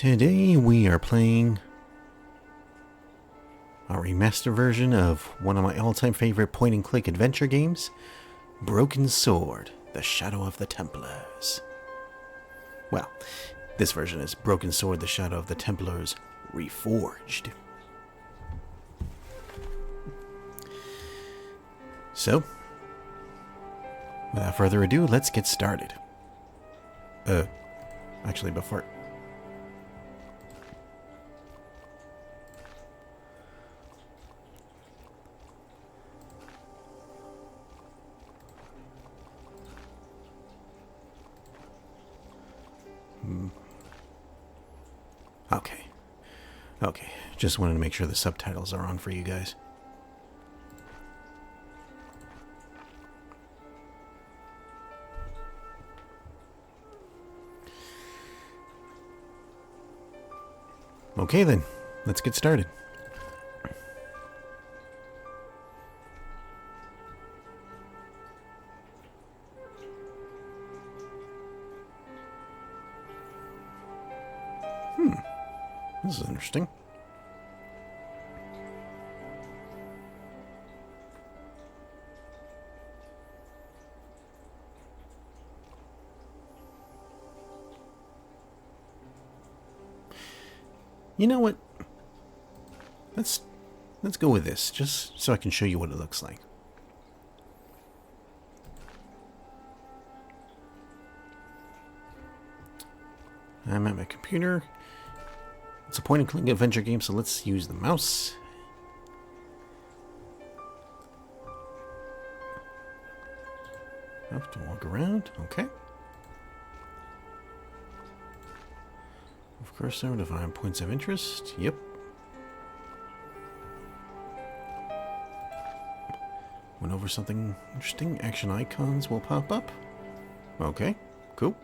Today we are playing a remaster version of one of my all-time favorite point-and-click adventure games, Broken Sword, The Shadow of the Templars. Well, this version is Broken Sword, The Shadow of the Templars Reforged. So, without further ado, let's get started. Actually, before... Okay. Just wanted to make sure the subtitles are on for you guys. Okay then, let's get started. This is interesting. You know what? Let's go with this, just so I can show you what it looks like. I'm at my computer. It's a point-and-click adventure game, so let's use the mouse. Have to walk around. Okay. Of course, so to find points of interest. Yep. Went over something interesting. Action icons will pop up. Okay, cool.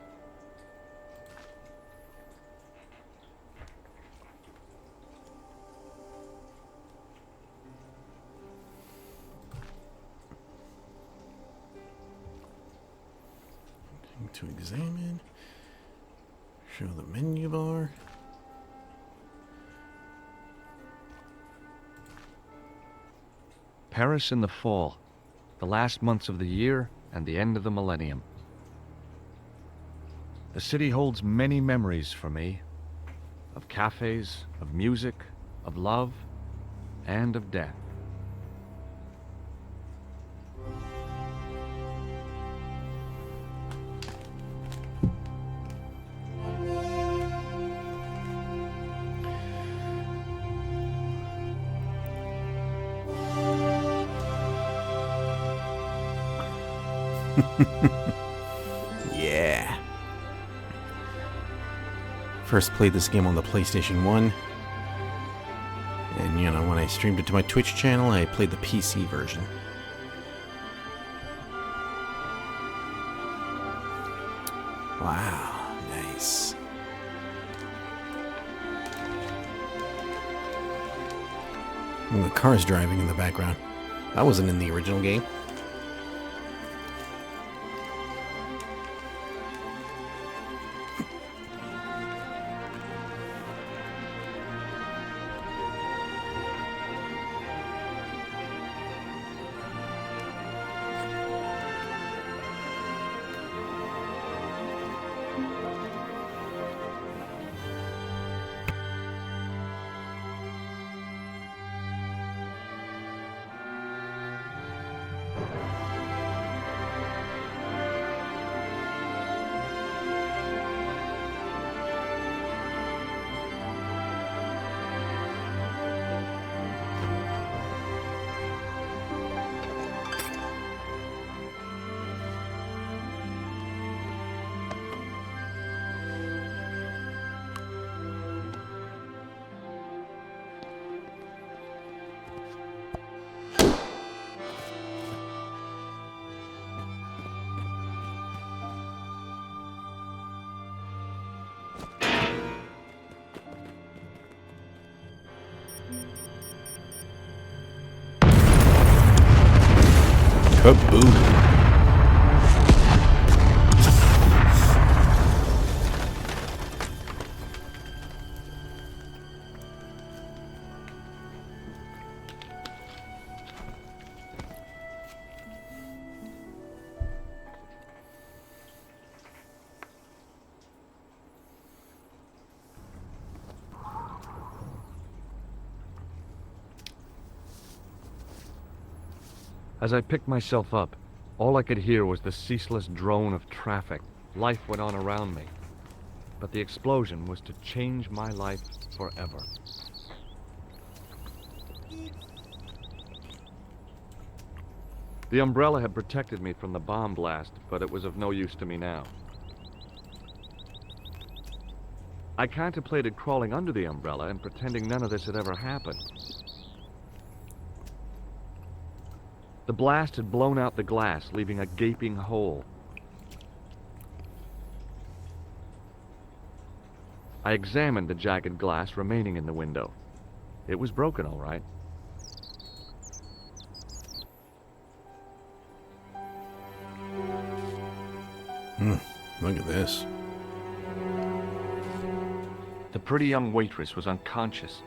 To examine. Show the menu bar. Paris in the fall, the last months of the year and the end of the millennium. The city holds many memories for me, of cafes, of music, of love, and of death. Yeah. First played this game on the PlayStation 1. And, you know, when I streamed it to my Twitch channel, I played the PC version. Wow, nice. And the car's driving in the background. That wasn't in the original game. Kaboom. As I picked myself up, all I could hear was the ceaseless drone of traffic. Life went on around me. But the explosion was to change my life forever. The umbrella had protected me from the bomb blast, but it was of no use to me now. I contemplated crawling under the umbrella and pretending none of this had ever happened. The blast had blown out the glass, leaving a gaping hole. I examined the jagged glass remaining in the window. It was broken, all right. Look at this. The pretty young waitress was unconscious.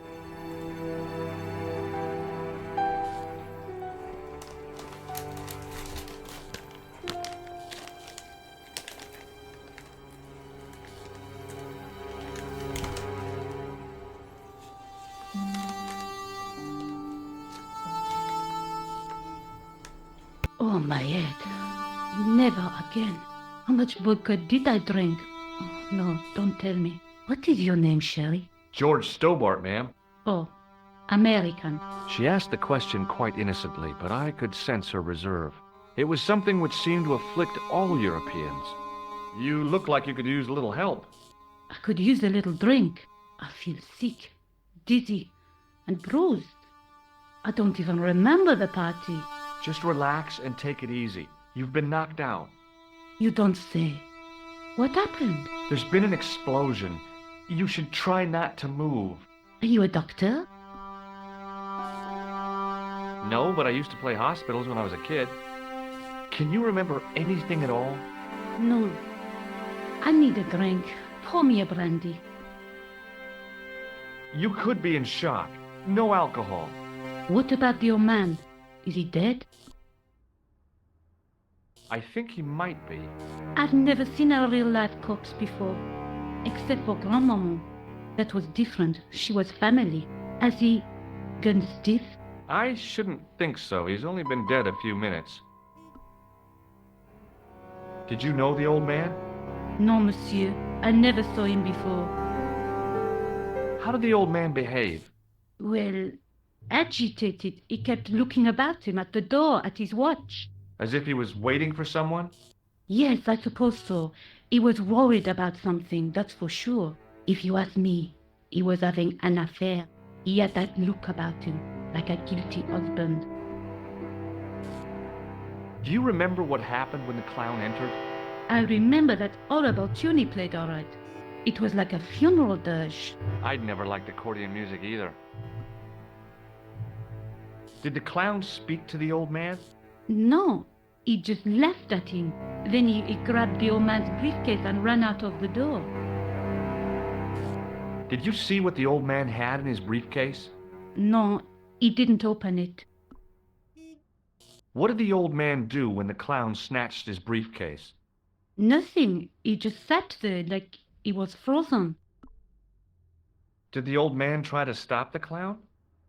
Oh, my head. Never again. How much vodka did I drink? Oh, no, don't tell me. What is your name, Sherry? George Stobart, ma'am. Oh, American. She asked the question quite innocently, but I could sense her reserve. It was something which seemed to afflict all Europeans. You look like you could use a little help. I could use a little drink. I feel sick, dizzy, and bruised. I don't even remember the party. Just relax and take it easy. You've been knocked out. You don't say. What happened? There's been an explosion. You should try not to move. Are you a doctor? No, but I used to play hospitals when I was a kid. Can you remember anything at all? No. I need a drink. Pour me a brandy. You could be in shock. No alcohol. What about the old man? Is he dead? I think he might be. I've never seen a real-life corpse before, except for Grandmaman. That was different. She was family. Has he gone stiff? I shouldn't think so. He's only been dead a few minutes. Did you know the old man? No, monsieur. I never saw him before. How did the old man behave? Well, agitated. He kept looking about him at the door, at his watch. As if he was waiting for someone? Yes, I suppose so. He was worried about something, that's for sure. If you ask me, he was having an affair. He had that look about him, like a guilty husband. Do you remember what happened when the clown entered? I remember that horrible tune he played all right. It was like a funeral dirge. I'd never liked accordion music either. Did the clown speak to the old man? No, he just laughed at him. Then he grabbed the old man's briefcase and ran out of the door. Did you see what the old man had in his briefcase? No, he didn't open it. What did the old man do when the clown snatched his briefcase? Nothing. He just sat there like he was frozen. Did the old man try to stop the clown?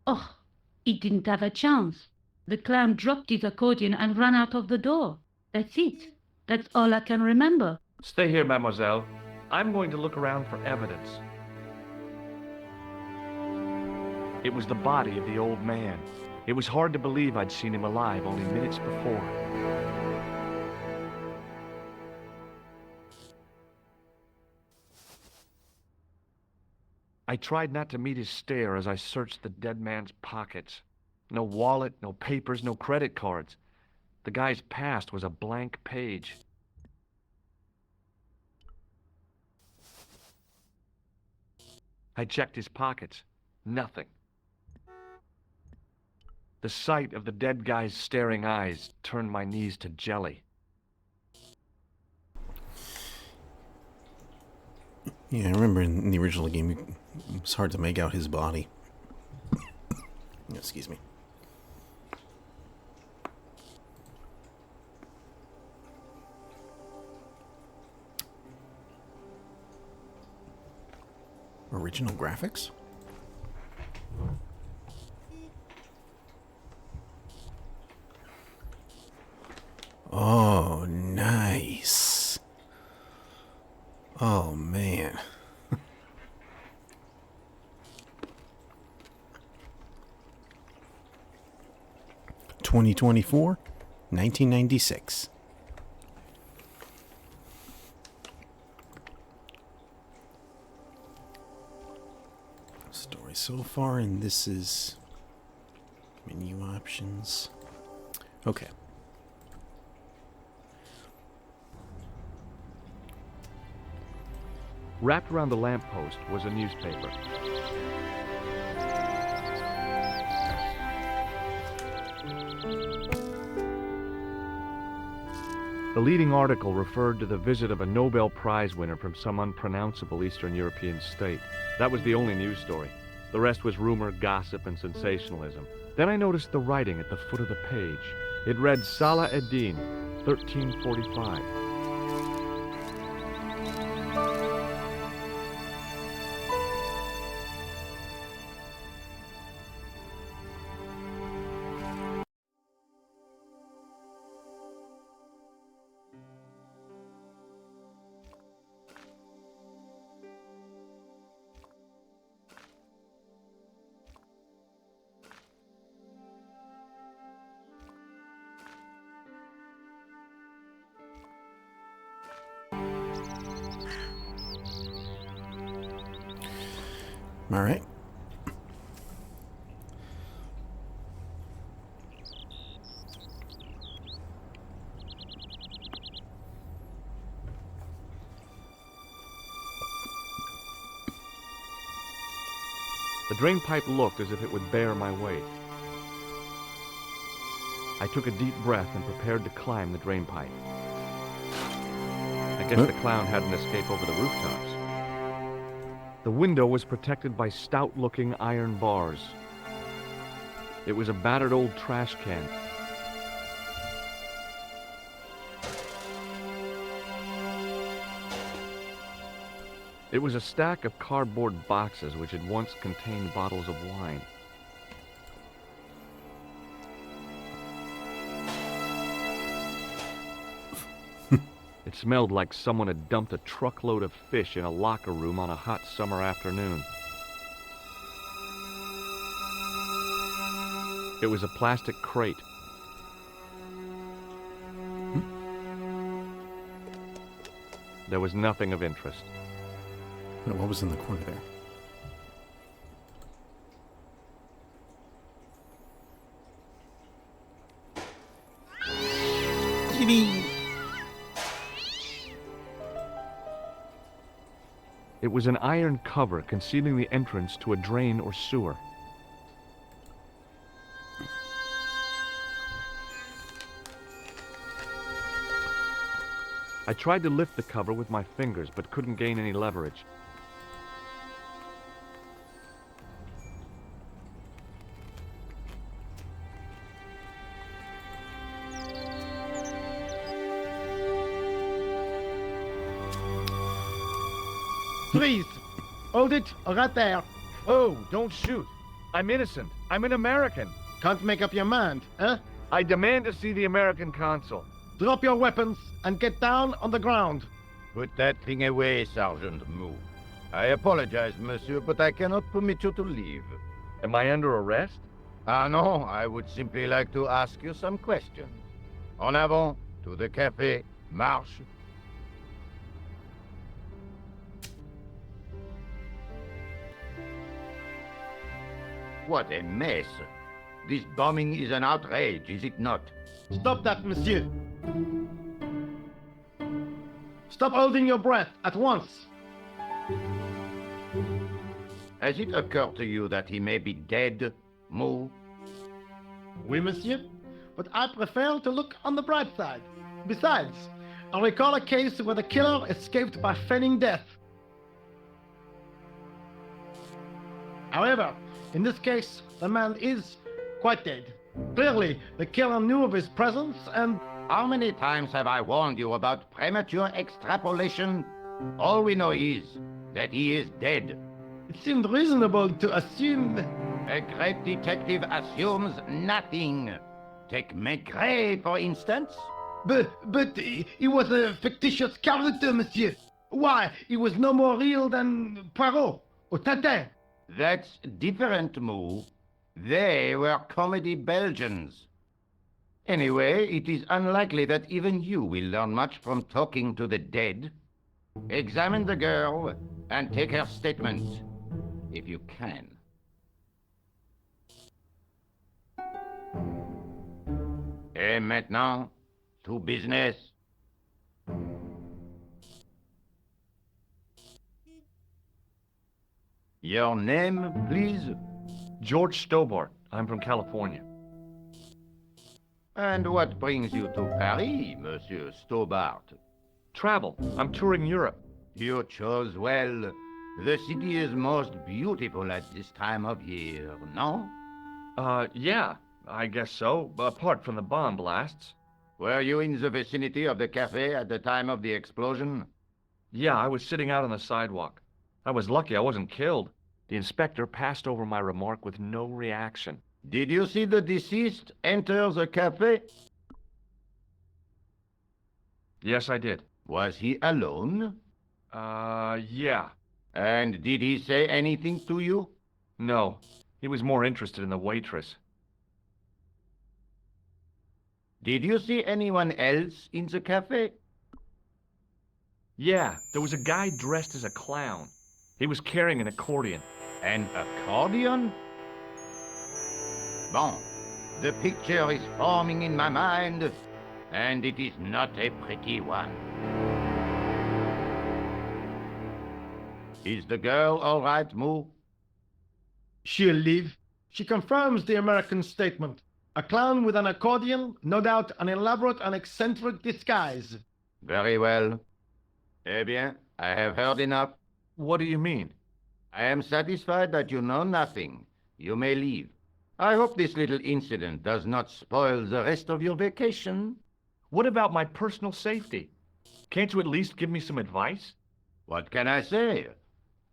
Oh, he didn't have a chance. The clown dropped his accordion and ran out of the door. That's it. That's all I can remember. Stay here, mademoiselle. I'm going to look around for evidence. It was the body of the old man. It was hard to believe I'd seen him alive only minutes before. I tried not to meet his stare as I searched the dead man's pockets. No wallet, no papers, no credit cards. The guy's past was a blank page. I checked his pockets. Nothing. The sight of the dead guy's staring eyes turned my knees to jelly. Yeah, I remember in the original game, it was hard to make out his body. Excuse me. Original graphics? Oh, man. 2024, 1996. Story so far, and this is menu options. Okay. Wrapped around the lamppost was a newspaper. The leading article referred to the visit of a Nobel Prize winner from some unpronounceable Eastern European state. That was the only news story. The rest was rumor, gossip, and sensationalism. Then I noticed the writing at the foot of the page. It read Salah Eddin, 1345. All right. The drain pipe looked as if it would bear my weight. I took a deep breath and prepared to climb the drain pipe. I guess the clown hadn't escaped over the rooftops. The window was protected by stout-looking iron bars. It was a battered old trash can. It was a stack of cardboard boxes which had once contained bottles of wine. It smelled like someone had dumped a truckload of fish in a locker room on a hot summer afternoon. It was a plastic crate. There was nothing of interest. What was in the corner there? Kitty! It was an iron cover concealing the entrance to a drain or sewer. I tried to lift the cover with my fingers, but couldn't gain any leverage. Please, hold it right there. Oh, don't shoot. I'm innocent. I'm an American. Can't make up your mind, huh? I demand to see the American consul. Drop your weapons and get down on the ground. Put that thing away, Sergeant Moo. I apologize, monsieur, but I cannot permit you to leave. Am I under arrest? Ah, no, I would simply like to ask you some questions. En avant, to the café, marche. What a mess. This bombing is an outrage, is it not? Stop that, monsieur. Stop holding your breath at once. Has it occurred to you that he may be dead, Moo? Oui, monsieur. But I prefer to look on the bright side. Besides, I recall a case where the killer escaped by feigning death. However, in this case, the man is quite dead. Clearly, the killer knew of his presence and... How many times have I warned you about premature extrapolation? All we know is that he is dead. It seemed reasonable to assume... A great detective assumes nothing. Take Maigret, for instance. But he was a fictitious character, monsieur. Why, he was no more real than Poirot or Tintin. That's different, Moo. They were comedy Belgians. Anyway, it is unlikely that even you will learn much from talking to the dead. Examine the girl and take her statement, if you can. Et maintenant, to business. Your name, please? George Stobart. I'm from California. And what brings you to Paris, Monsieur Stobart? Travel. I'm touring Europe. You chose well. The city is most beautiful at this time of year, no? Yeah, I guess so, apart from the bomb blasts. Were you in the vicinity of the cafe at the time of the explosion? Yeah, I was sitting out on the sidewalk. I was lucky I wasn't killed. The inspector passed over my remark with no reaction. Did you see the deceased enter the cafe? Yes, I did. Was he alone? Yeah. And did he say anything to you? No, he was more interested in the waitress. Did you see anyone else in the cafe? Yeah, there was a guy dressed as a clown. He was carrying an accordion. An accordion? Bon, the picture is forming in my mind, and it is not a pretty one. Is the girl all right, Moo? She'll live. She confirms the American statement. A clown with an accordion, no doubt an elaborate and eccentric disguise. Very well. Eh bien, I have heard enough. What do you mean? I am satisfied that you know nothing. You may leave. I hope this little incident does not spoil the rest of your vacation. What about my personal safety? Can't you at least give me some advice? What can I say?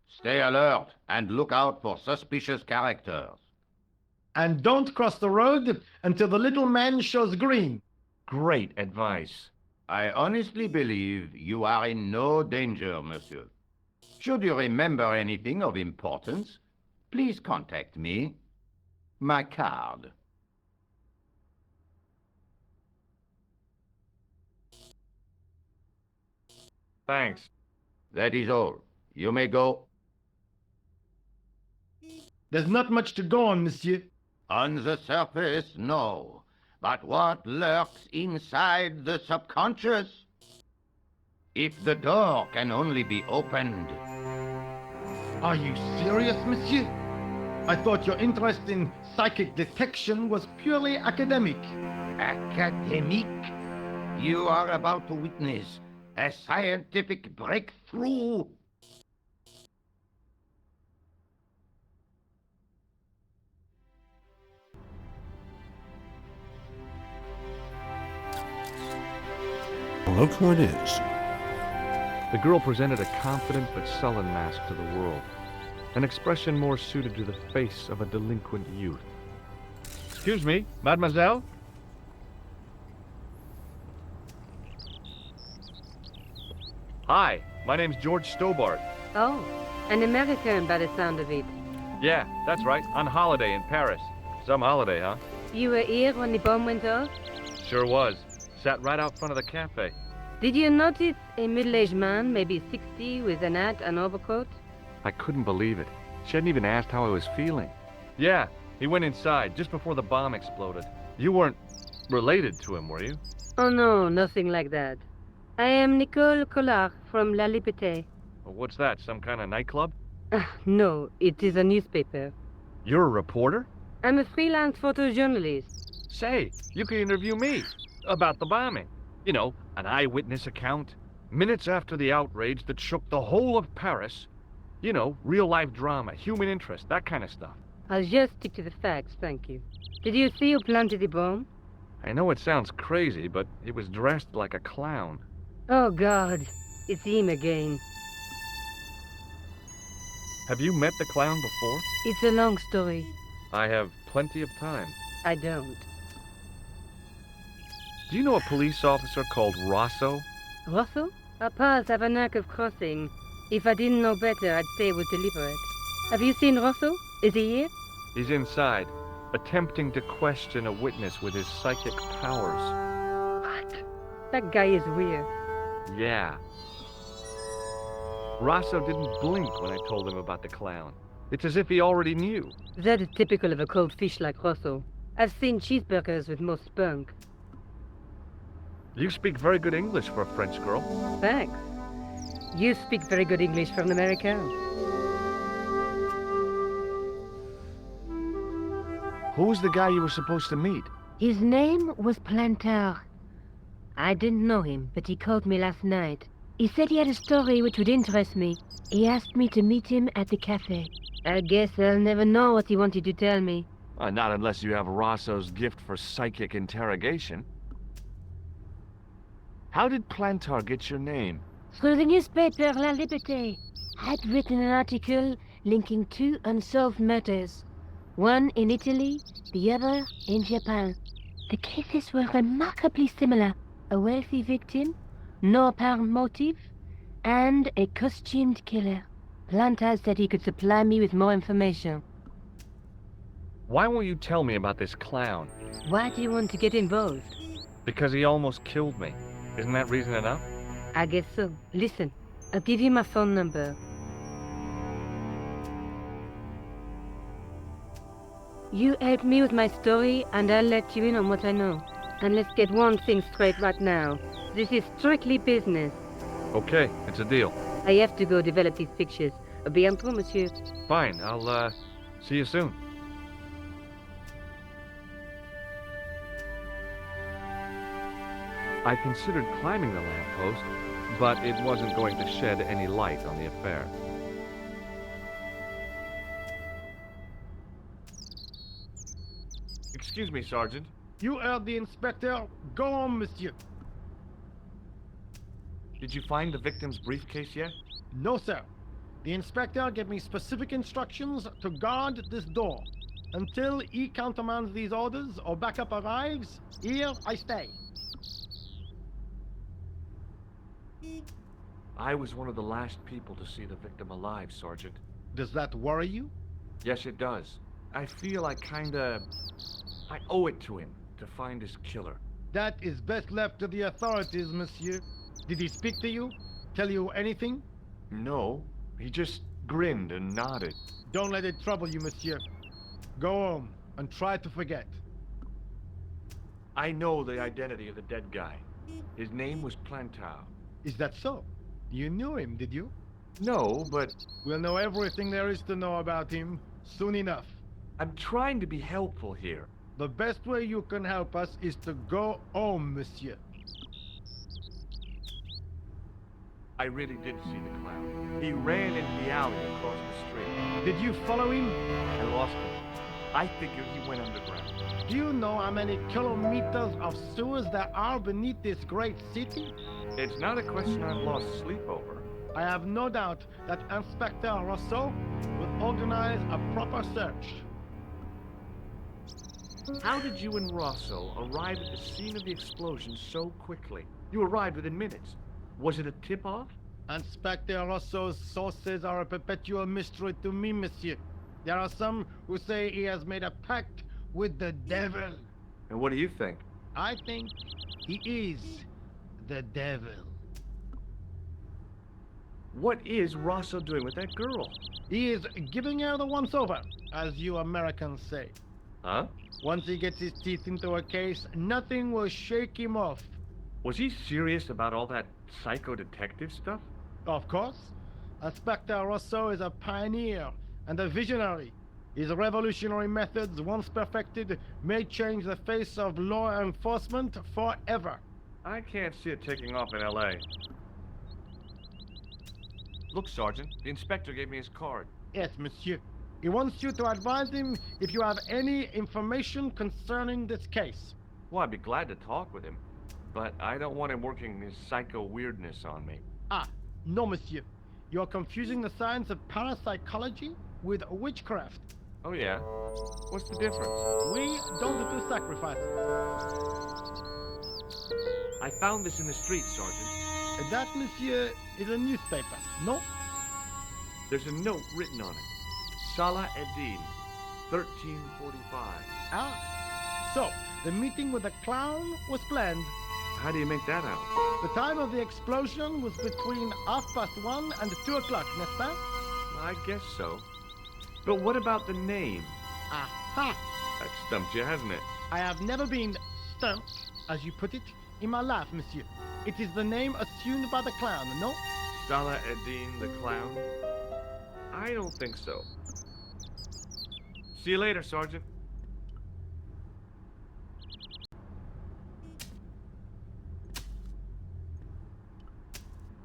Stay alert and look out for suspicious characters. And don't cross the road until the little man shows green. Great advice. I honestly believe you are in no danger, monsieur. Should you remember anything of importance, please contact me. My card. Thanks. That is all. You may go. There's not much to go on, monsieur. On the surface, no. But what lurks inside the subconscious? If the door can only be opened. Are you serious, monsieur? I thought your interest in psychic detection was purely academic. Academic? You are about to witness a scientific breakthrough. Look who it is. The girl presented a confident but sullen mask to the world, an expression more suited to the face of a delinquent youth. Excuse me, mademoiselle? Hi, my name's George Stobart. Oh, an American by the sound of it. Yeah, that's right, on holiday in Paris. Some holiday, huh? You were here when the bomb went off? Sure was. Sat right out front of the cafe. Did you notice a middle-aged man, maybe 60, with an hat and overcoat? I couldn't believe it. She hadn't even asked how I was feeling. Yeah, he went inside just before the bomb exploded. You weren't related to him, were you? Oh no, nothing like that. I am Nicole Collard from La Liberté. Well, what's that, some kind of nightclub? No, it is a newspaper. You're a reporter? I'm a freelance photojournalist. Say, you could interview me about the bombing. You know, an eyewitness account. Minutes after the outrage that shook the whole of Paris. You know, real-life drama, human interest, that kind of stuff. I'll just stick to the facts, thank you. Did you see who planted the bomb? I know it sounds crazy, but he was dressed like a clown. Oh God, it's him again. Have you met the clown before? It's a long story. I have plenty of time. I don't. Do you know a police officer called Rosso? Rosso? Our paths have a knack of crossing. If I didn't know better, I'd say it was deliberate. Have you seen Rosso? Is he here? He's inside, attempting to question a witness with his psychic powers. What? That guy is weird. Yeah. Rosso didn't blink when I told him about the clown. It's as if he already knew. That is typical of a cold fish like Rosso. I've seen cheeseburgers with more spunk. You speak very good English for a French girl. Thanks. You speak very good English for an American. Who was the guy you were supposed to meet? His name was Plantar. I didn't know him, but he called me last night. He said he had a story which would interest me. He asked me to meet him at the cafe. I guess I'll never know what he wanted to tell me. Not unless you have Rosso's gift for psychic interrogation. How did Plantar get your name? Through the newspaper La Liberté. I'd written an article linking two unsolved murders. One in Italy, the other in Japan. The cases were remarkably similar. A wealthy victim, no apparent motive, and a costumed killer. Plantar said he could supply me with more information. Why won't you tell me about this clown? Why do you want to get involved? Because he almost killed me. Isn't that reason enough? I guess so. Listen, I'll give you my phone number. You help me with my story, and I'll let you in on what I know. And let's get one thing straight right now. This is strictly business. Okay, it's a deal. I have to go develop these pictures. À bientôt, monsieur. Fine, I'll, see you soon. I considered climbing the lamppost, but it wasn't going to shed any light on the affair. Excuse me, Sergeant. You heard the inspector. Go on, monsieur. Did you find the victim's briefcase yet? No, sir. The inspector gave me specific instructions to guard this door. Until he countermands these orders or backup arrives, here I stay. I was one of the last people to see the victim alive, Sergeant. Does that worry you? Yes, it does. I feel I owe it to him to find his killer. That is best left to the authorities, monsieur. Did he speak to you? Tell you anything? No, he just grinned and nodded. Don't let it trouble you, monsieur. Go home and try to forget. I know the identity of the dead guy. His name was Plantar. Is that so? You knew him, did you? No, but We'll know everything there is to know about him soon enough. I'm trying to be helpful here. The best way you can help us is to go home, monsieur. I really did see the clown. He ran into the alley across the street. Did you follow him? I lost him. I figured he went underground. Do you know how many kilometers of sewers there are beneath this great city? It's not a question I've lost sleep over. I have no doubt that Inspector Rousseau will organize a proper search. How did you and Rosso arrive at the scene of the explosion so quickly? You arrived within minutes. Was it a tip-off? Inspector Rousseau's sources are a perpetual mystery to me, monsieur. There are some who say he has made a pact with the devil. And what do you think? I think he is the devil. What is Rosso doing with that girl? He is giving her the once-over, as you Americans say. Huh? Once he gets his teeth into a case, nothing will shake him off. Was he serious about all that psycho-detective stuff? Of course. Inspector Rousseau is a pioneer and a visionary. His revolutionary methods, once perfected, may change the face of law enforcement forever. I can't see it taking off in L.A. Look, Sergeant, the inspector gave me his card. Yes, monsieur. He wants you to advise him if you have any information concerning this case. Well, I'd be glad to talk with him, but I don't want him working his psycho weirdness on me. Ah, no, monsieur. You're confusing the science of parapsychology with witchcraft. Oh, yeah? What's the difference? We don't do sacrifices. I found this in the street, Sergeant. That, monsieur, is a newspaper, no? There's a note written on it. Salah Eddin, 1345. Ah, so the meeting with the clown was planned. How do you make that out? The time of the explosion was between 1:30 and 2 o'clock, n'est-ce pas? I guess so. But what about the name? Aha! That stumped you, hasn't it? I have never been stumped, as you put it, in my life, monsieur. It is the name assumed by the clown, no? Salah Eddin the clown? I don't think so. See you later, Sergeant.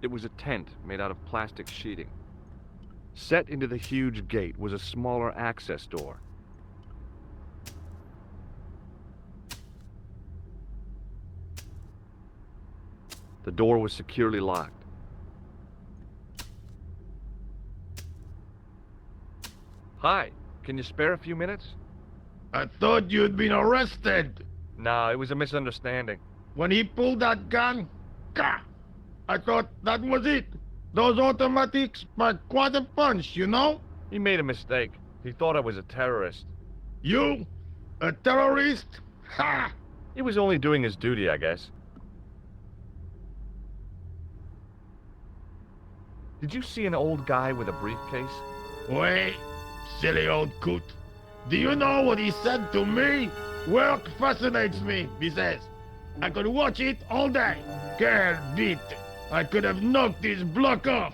It was a tent made out of plastic sheeting. Set into the huge gate was a smaller access door. The door was securely locked. Hi, can you spare a few minutes? I thought you'd been arrested. Nah, it was a misunderstanding. When he pulled that gun, gah, I thought that was it. Those automatics pack quite a punch, you know? He made a mistake. He thought I was a terrorist. You? A terrorist? Ha! He was only doing his duty, I guess. Did you see an old guy with a briefcase? Wait, silly old coot. Do you know what he said to me? Work fascinates me, he says. I could watch it all day. Quelle vite. I could have knocked his block off.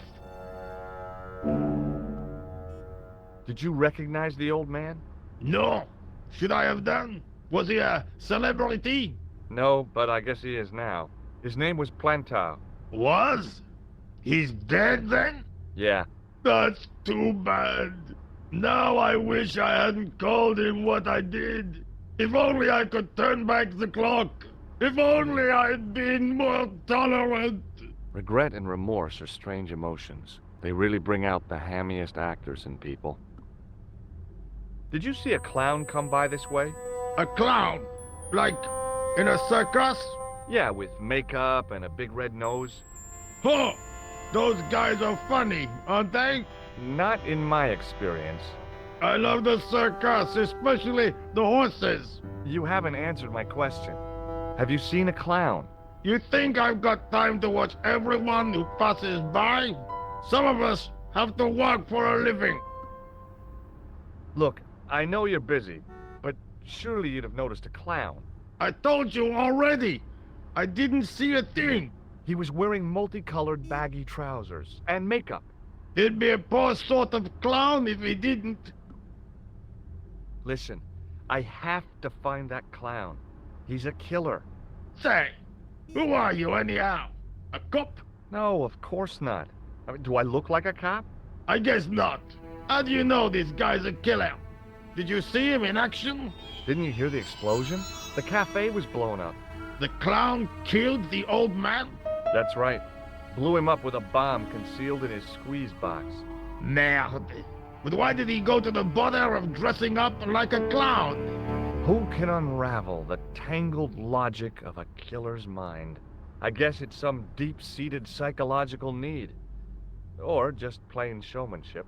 Did you recognize the old man? No. Should I have done? Was he a celebrity? No, but I guess he is now. His name was Plantar. Was? He's dead then? Yeah. That's too bad. Now I wish I hadn't called him what I did. If only I could turn back the clock. If only I'd been more tolerant. Regret and remorse are strange emotions. They really bring out the hammiest actors in people. Did you see a clown come by this way? A clown? Like in a circus? Yeah, with makeup and a big red nose. Huh! Those guys are funny, aren't they? Not in my experience. I love the circus, especially the horses. You haven't answered my question. Have you seen a clown? You think I've got time to watch everyone who passes by? Some of us have to work for a living. Look, I know you're busy, but surely you'd have noticed a clown. I told you already. I didn't see a thing. He was wearing multicolored baggy trousers and makeup. He'd be a poor sort of clown if he didn't. Listen, I have to find that clown. He's a killer. Say, who are you anyhow? A cop? No, of course not. I mean, do I look like a cop? I guess not. How do you know this guy's a killer? Did you see him in action? Didn't you hear the explosion? The cafe was blown up. The clown killed the old man? That's right. Blew him up with a bomb concealed in his squeeze box. Merde. But why did he go to the bother of dressing up like a clown? Who can unravel the tangled logic of a killer's mind? I guess it's some deep-seated psychological need. Or just plain showmanship.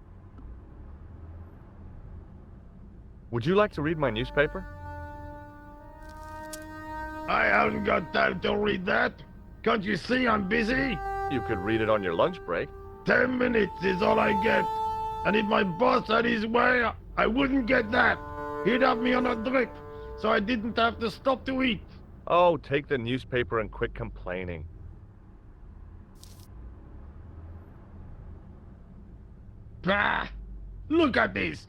Would you like to read my newspaper? I haven't got time to read that. Can't you see I'm busy? You could read it on your lunch break. 10 minutes is all I get. And if my boss had his way, I wouldn't get that. He'd have me on a drip, so I didn't have to stop to eat. Oh, take the newspaper and quit complaining. Bah! Look at this.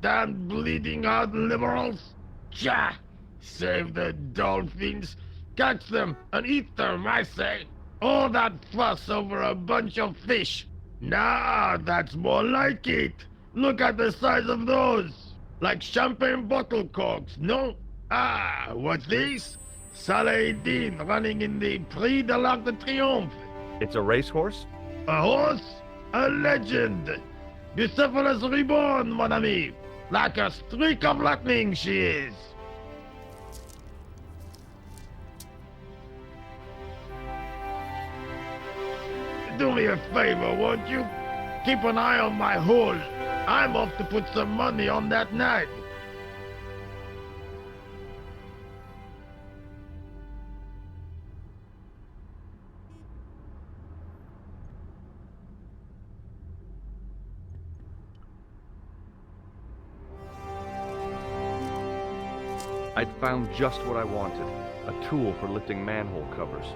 Damn bleeding out liberals. Tja! Save the dolphins. Catch them and eat them, I say. All that fuss over a bunch of fish. Nah, that's more like it. Look at the size of those. Like champagne bottle corks, no? Ah, what's this? Saladin running in the Prix de l'Arc de Triomphe. It's a racehorse? A horse? A legend. Bucephalus reborn, mon ami. Like a streak of lightning she is. Do me a favor, won't you? Keep an eye on my hole. I'm off to put some money on that night. I'd found just what I wanted, a tool for lifting manhole covers.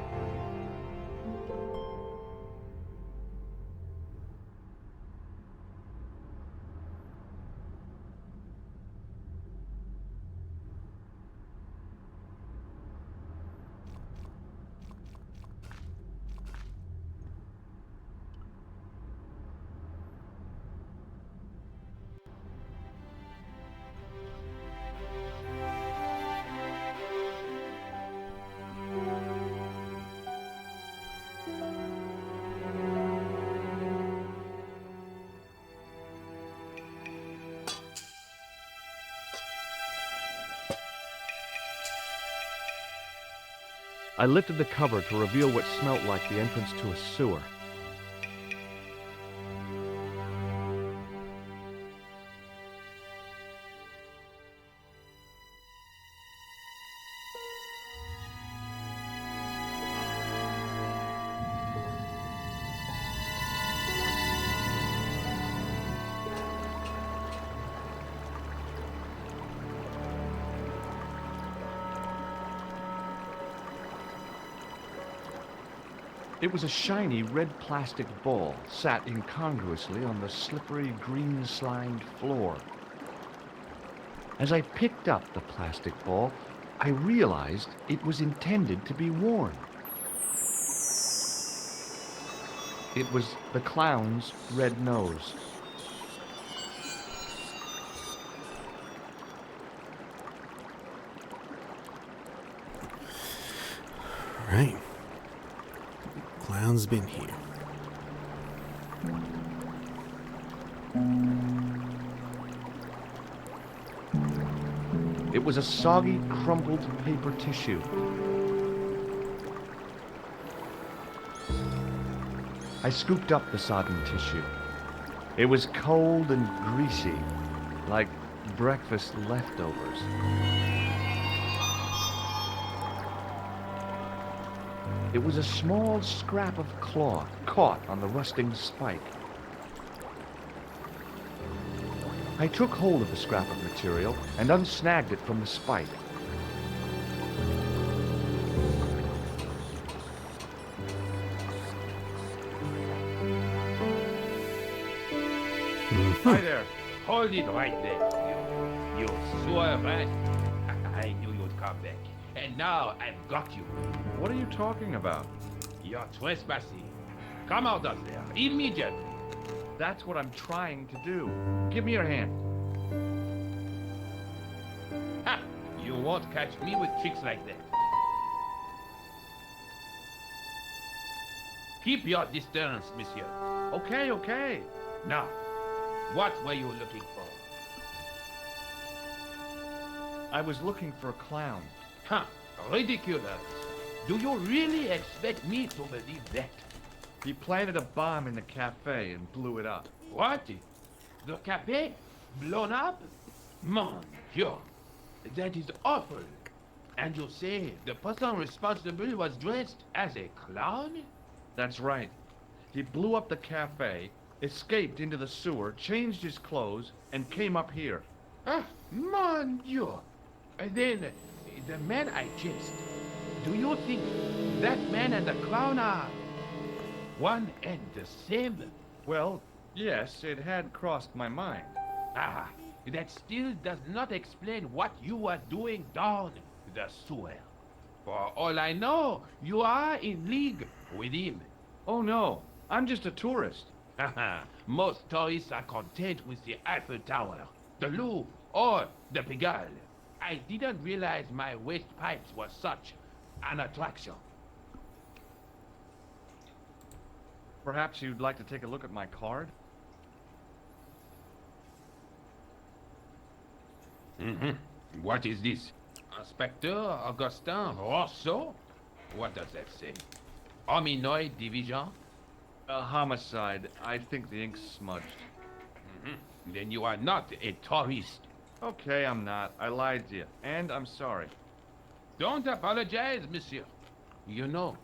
I lifted the cover to reveal what smelt like the entrance to a sewer. It was a shiny red plastic ball sat incongruously on the slippery green-slimed floor. As I picked up the plastic ball, I realized it was intended to be worn. It was the clown's red nose. Right. Clown's been here. It was a soggy, crumpled paper tissue. I scooped up the sodden tissue. It was cold and greasy, like breakfast leftovers. It was a small scrap of cloth caught on the rusting spike. I took hold of the scrap of material and unsnagged it from the spike. Hi there. Hold it right there. You sure rat. I knew you'd come back. And now I've got you. What are you talking about? You're trespassing. Come out of there immediately. That's what I'm trying to do. Give me your hand. Ha! You won't catch me with tricks like that. Keep your distance, monsieur. Okay, okay. Now, what were you looking for? I was looking for a clown. Huh, ridiculous. Do you really expect me to believe that? He planted a bomb in the cafe and blew it up. What? The cafe? Blown up? Mon Dieu, that is awful. And you say the person responsible was dressed as a clown? That's right. He blew up the cafe, escaped into the sewer, changed his clothes, and came up here. Ah, mon Dieu. And then, the man I chased. Do you think that man and the clown are one and the same? Well, yes, it had crossed my mind. Ah, that still does not explain what you were doing down the sewer. For all I know, you are in league with him. Oh no, I'm just a tourist. Haha, most tourists are content with the Eiffel Tower, the Louvre, or the Pigalle. I didn't realize my waste pipes were such an attraction. Perhaps you'd like to take a look at my card? What is this? Inspector Augustin Rousseau? What does that say? Hominoid Division? A homicide. I think the ink's smudged. Then you are not a tourist. Okay, I'm not. I lied to you. And I'm sorry. Don't apologize, monsieur. You know,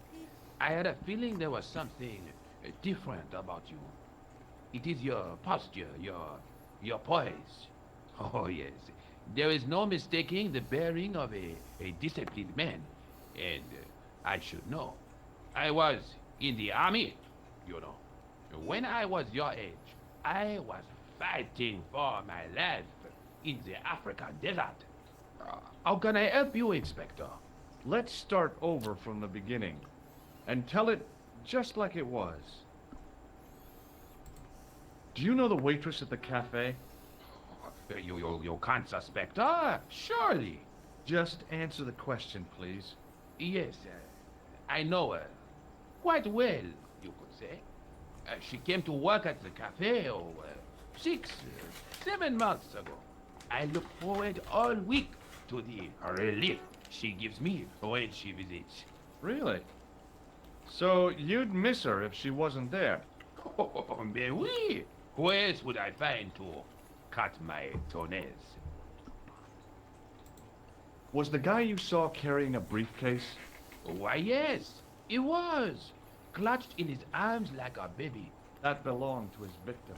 I had a feeling there was something different about you. It is your posture, your poise. Oh, yes. There is no mistaking the bearing of a disciplined man. And I should know. I was in the army, you know. When I was your age, I was fighting for my life in the African desert. How can I help you, Inspector? Let's start over from the beginning. And tell it just like it was. Do you know the waitress at the cafe? You can't suspect her, surely. Just answer the question, please. Yes, I know her. Quite well, you could say. She came to work at the cafe, 7 months ago. I look forward all week to the relief she gives me when she visits. Really? So you'd miss her if she wasn't there? Oh, mais oui. Who else would I find to cut my toenails? Was the guy you saw carrying a briefcase? Why, yes, he was. Clutched in his arms like a baby. That belonged to his victim.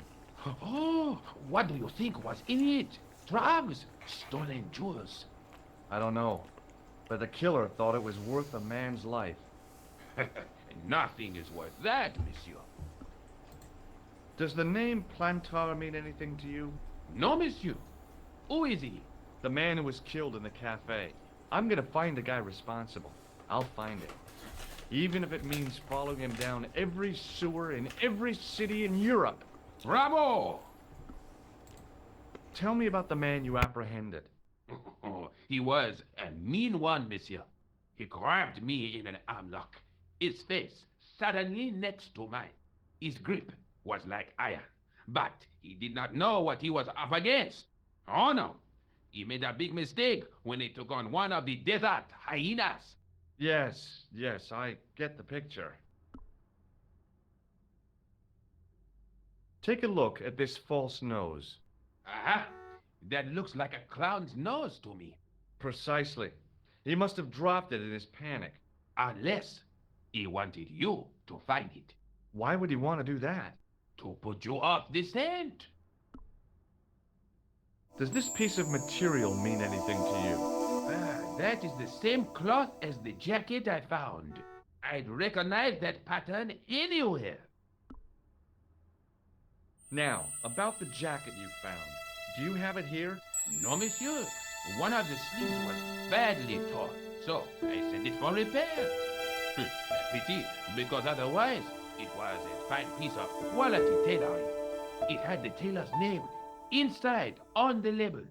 Oh, what do you think was in it? Drugs? Stolen jewels? I don't know. But the killer thought it was worth a man's life. Nothing is worth that, monsieur. Does the name Plantar mean anything to you? No, monsieur. Who is he? The man who was killed in the cafe. I'm gonna find the guy responsible. I'll find him. Even if it means following him down every sewer in every city in Europe. Bravo! Tell me about the man you apprehended. He was a mean one, monsieur. He grabbed me in an arm lock. His face suddenly next to mine. His grip was like iron. But he did not know what he was up against. Oh no. He made a big mistake when he took on one of the desert hyenas. Yes, I get the picture. Take a look at this false nose. Aha! That looks like a clown's nose to me. Precisely. He must have dropped it in his panic. Unless he wanted you to find it. Why would he want to do that? To put you off the scent. Does this piece of material mean anything to you? That is the same cloth as the jacket I found. I'd recognize that pattern anywhere. Now, about the jacket you found. Do you have it here? No, monsieur. One of the sleeves was badly torn, so I sent it for repair. Pity, because otherwise it was a fine piece of quality tailoring. It had the tailor's name inside on the label.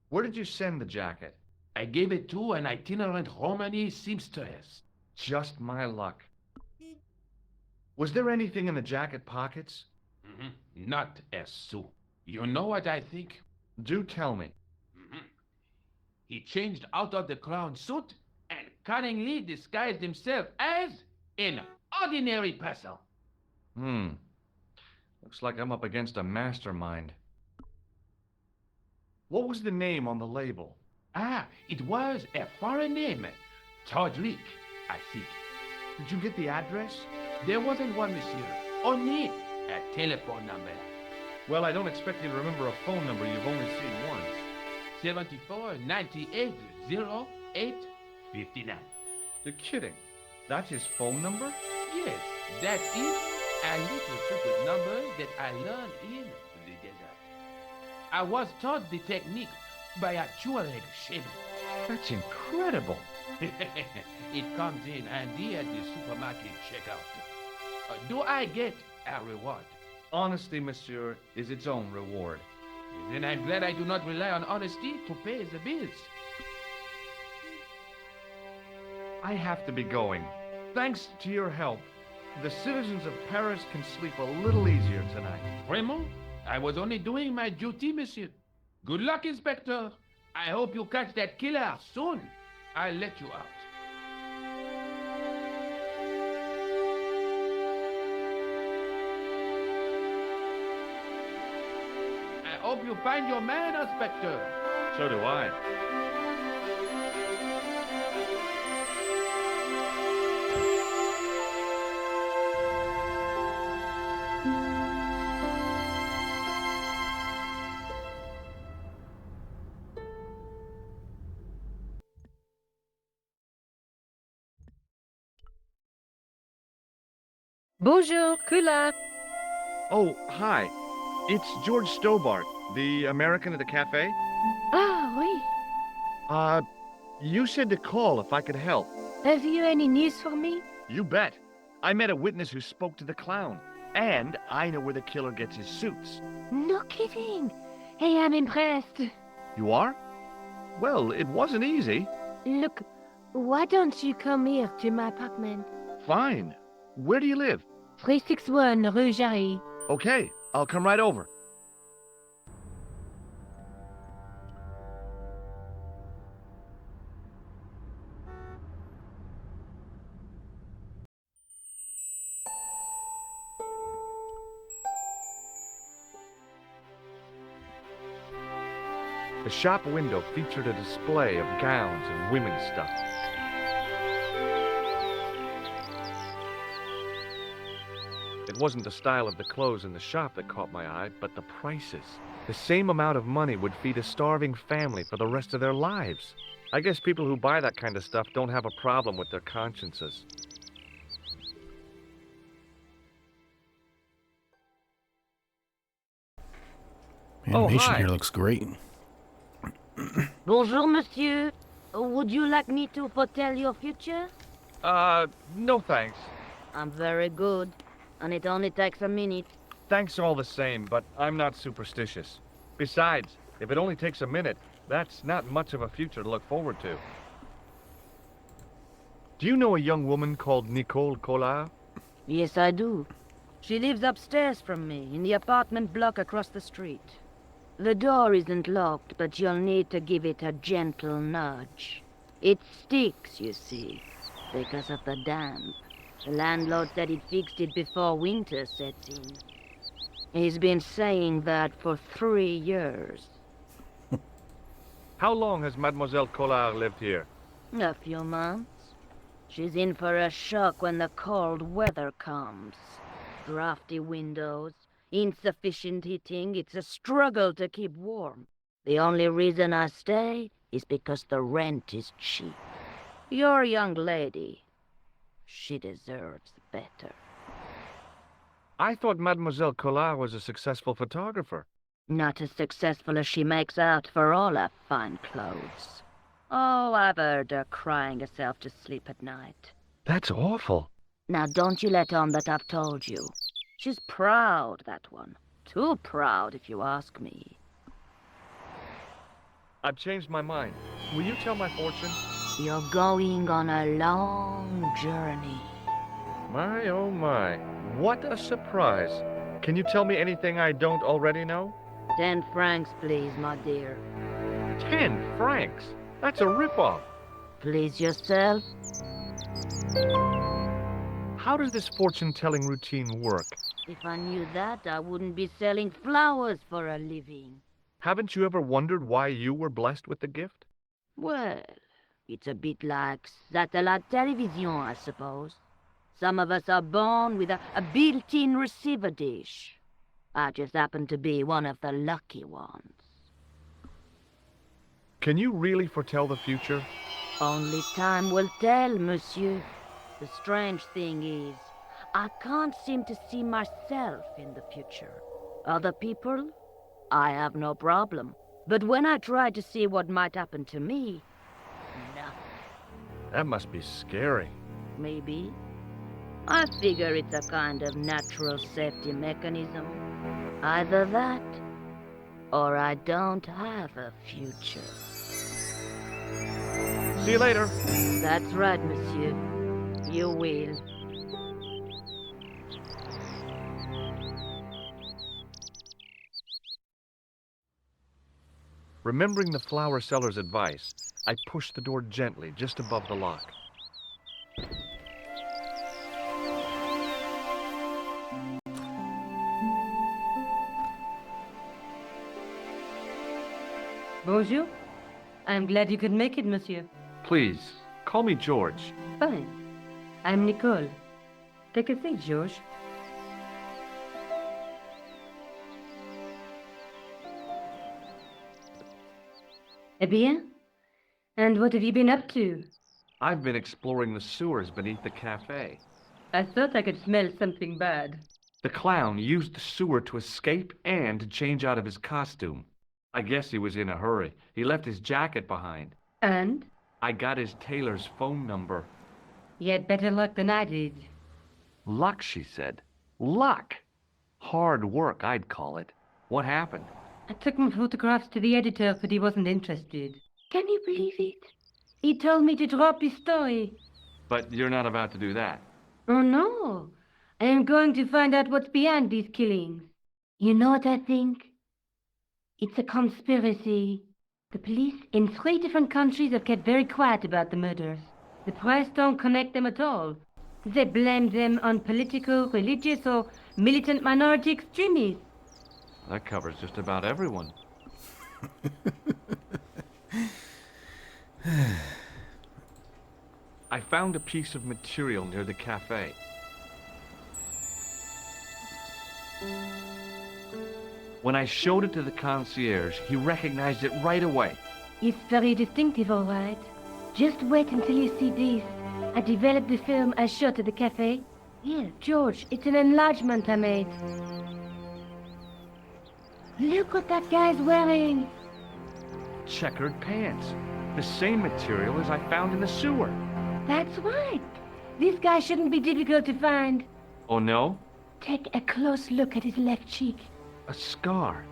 Where did you send the jacket? I gave it to an itinerant Romany seamstress. Just my luck. Was there anything in the jacket pockets? Not a sou. You know what I think? Do tell me. He changed out of the clown suit and cunningly disguised himself as an ordinary person. Looks like I'm up against a mastermind. What was the name on the label? It was a foreign name. Todlik, I think. Did you get the address? There wasn't one, monsieur. Only a telephone number. Well, I don't expect you to remember a phone number you've only seen once. 74 98 08 59. You're kidding. That's his phone number? Yes, that is a little secret number that I learned in the desert. I was taught the technique by a Tuareg shepherd. That's incredible. It comes in handy at the supermarket checkout. Do I get a reward? Honesty, monsieur, is its own reward. Then I'm glad I do not rely on honesty to pay the bills. I have to be going. Thanks to your help, the citizens of Paris can sleep a little easier tonight. Raymond, I was only doing my duty, monsieur. Good luck, Inspector. I hope you catch that killer soon. I'll let you out. hope you find your man, Inspector. So do I. Bonjour, Kula. Oh, hi. It's George Stobart, the American at the cafe. Ah, oui. You said to call if I could help. Have you any news for me? You bet. I met a witness who spoke to the clown. And I know where the killer gets his suits. No kidding. Hey, I'm impressed. You are? Well, it wasn't easy. Look, why don't you come here to my apartment? Fine. Where do you live? 361 Rue Jarry. Okay, I'll come right over. The shop window featured a display of gowns and women's stuff. It wasn't the style of the clothes in the shop that caught my eye, but the prices. The same amount of money would feed a starving family for the rest of their lives. I guess people who buy that kind of stuff don't have a problem with their consciences. Animation hi. here looks great. Bonjour, monsieur. Would you like me to foretell your future? No thanks. I'm very good, and it only takes a minute. Thanks all the same, but I'm not superstitious. Besides, if it only takes a minute, that's not much of a future to look forward to. Do you know a young woman called Nicole Collard? Yes, I do. She lives upstairs from me, in the apartment block across the street. The door isn't locked, but you'll need to give it a gentle nudge. It sticks, you see, because of the damp. The landlord said he'd fixed it before winter sets in. He's been saying that for 3 years. How long has Mademoiselle Collard lived here? A few months. She's in for a shock when the cold weather comes. Drafty windows, insufficient heating. It's a struggle to keep warm. The only reason I stay is because the rent is cheap. Your young lady, she deserves better. I thought Mademoiselle Collard was a successful photographer. Not as successful as she makes out for all her fine clothes. Oh, I've heard her crying herself to sleep at night. That's awful. Now don't you let on that I've told you. She's proud, that one. Too proud, if you ask me. I've changed my mind. Will you tell my fortune? You're going on a long journey. My, oh my. What a surprise. Can you tell me anything I don't already know? 10 francs, please, my dear. 10 francs? That's a ripoff. Please yourself. How does this fortune-telling routine work? If I knew that, I wouldn't be selling flowers for a living. Haven't you ever wondered why you were blessed with the gift? Well, it's a bit like satellite television, I suppose. Some of us are born with a built-in receiver dish. I just happen to be one of the lucky ones. Can you really foretell the future? Only time will tell, monsieur. The strange thing is, I can't seem to see myself in the future. Other people, I have no problem. But when I try to see what might happen to me, nothing. That must be scary. Maybe. I figure it's a kind of natural safety mechanism. Either that, or I don't have a future. See you later. That's right, monsieur. You will. Remembering the flower seller's advice, I pushed the door gently just above the lock. Bonjour. I'm glad you could make it, monsieur. Please, call me George. Fine. I'm Nicole. Take a seat, George. Eh bien? And what have you been up to? I've been exploring the sewers beneath the cafe. I thought I could smell something bad. The clown used the sewer to escape and to change out of his costume. I guess he was in a hurry. He left his jacket behind. And? I got his tailor's phone number. You had better luck than I did. Luck, she said. Luck! Hard work, I'd call it. What happened? I took my photographs to the editor, but he wasn't interested. Can you believe it? He told me to drop his story. But you're not about to do that. Oh, no. I am going to find out what's behind these killings. You know what I think? It's a conspiracy. The police in 3 different countries have kept very quiet about the murders. The press don't connect them at all. They blame them on political, religious, or militant minority extremists. That covers just about everyone. I found a piece of material near the cafe. When I showed it to the concierge, he recognized it right away. It's very distinctive, all right. Just wait until you see this. I developed the film I shot at the cafe. Here, George, it's an enlargement I made. Look what that guy's wearing. Checkered pants. The same material as I found in the sewer. That's right. This guy shouldn't be difficult to find. Oh no? Take a close look at his left cheek. A scar.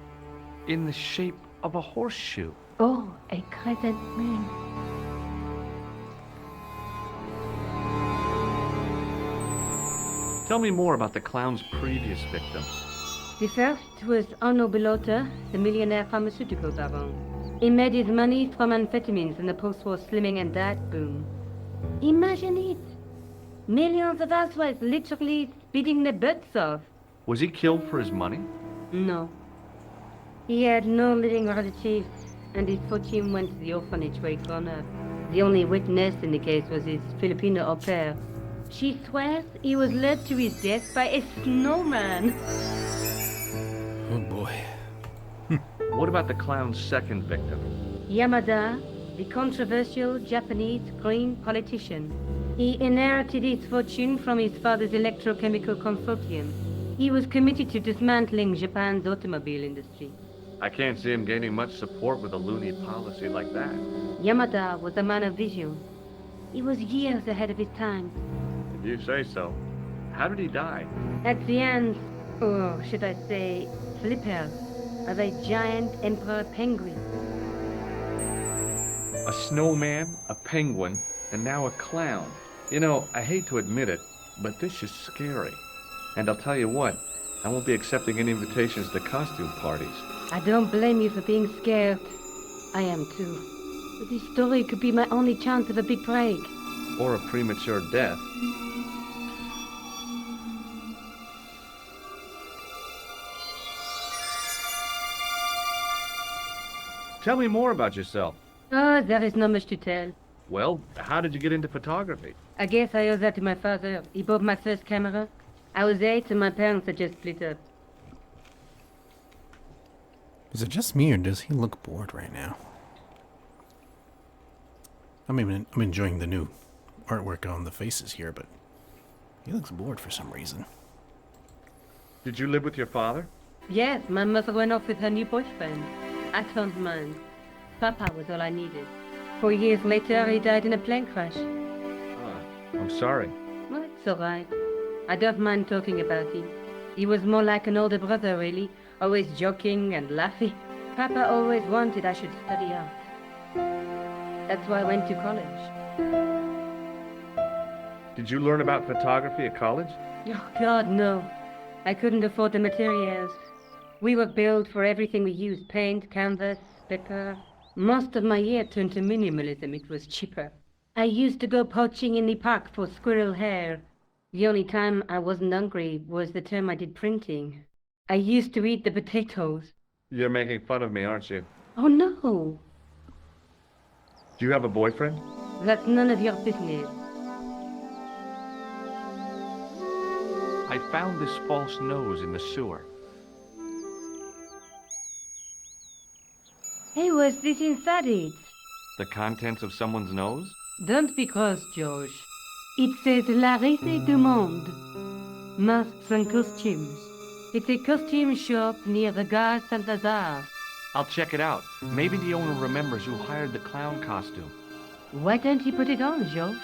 In the shape of a horseshoe. Oh, a crescent moon. Tell me more about the clown's previous victims. The first was Arno Bellotta, the millionaire pharmaceutical baron. He made his money from amphetamines in the post-war slimming and diet boom. Imagine it. Millions of housewives literally speeding their butts off. Was he killed for his money? No. He had no living relatives, and his fortune went to the orphanage where he'd grown up. The only witness in the case was his Filipino au pair. She swears he was led to his death by a snowman. Oh boy. What about the clown's second victim? Yamada, the controversial Japanese green politician. He inherited his fortune from his father's electrochemical consortium. He was committed to dismantling Japan's automobile industry. I can't see him gaining much support with a loony policy like that. Yamada was a man of vision. He was years ahead of his time. If you say so. How did he die? At the hands, or should I say, flippers, of a giant emperor penguin. A snowman, a penguin, and now a clown. You know, I hate to admit it, but this is scary. And I'll tell you what, I won't be accepting any invitations to costume parties. I don't blame you for being scared. I am too. But this story could be my only chance of a big break. Or a premature death. Tell me more about yourself. Oh, there is not much to tell. Well, how did you get into photography? I guess I owe that to my father. He bought my first camera. I was 8 and my parents had just split up. Is it just me or does he look bored right now? I'm enjoying the new artwork on the faces here, but he looks bored for some reason. Did you live with your father? Yes, my mother went off with her new boyfriend. I don't mind. Papa was all I needed. 4 years later, he died in a plane crash. I'm sorry. Well, it's all right. I don't mind talking about him. He was more like an older brother, really. Always joking and laughing. Papa always wanted I should study art. That's why I went to college. Did you learn about photography at college? Oh, God, no. I couldn't afford the materials. We were billed for everything we used. Paint, canvas, paper. Most of my year turned to minimalism. It was cheaper. I used to go poaching in the park for squirrel hair. The only time I wasn't hungry was the term I did printing. I used to eat the potatoes. You're making fun of me, aren't you? Oh no, Do you have a boyfriend? That's none of your business. I found this false nose in the sewer. Hey, what's this inside it? The contents of someone's nose? Don't be cross, Josh. It says La Risée du Monde. Masks and costumes. It's a costume shop near the Gare Saint-Lazare. I'll check it out. Maybe the owner remembers who hired the clown costume. Why don't you put it on, Josh?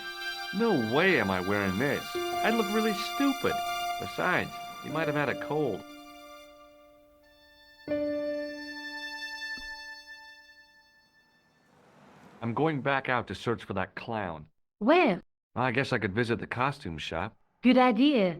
No way am I wearing this. I'd look really stupid. Besides, he might have had a cold. I'm going back out to search for that clown. Where? I guess I could visit the costume shop. Good idea.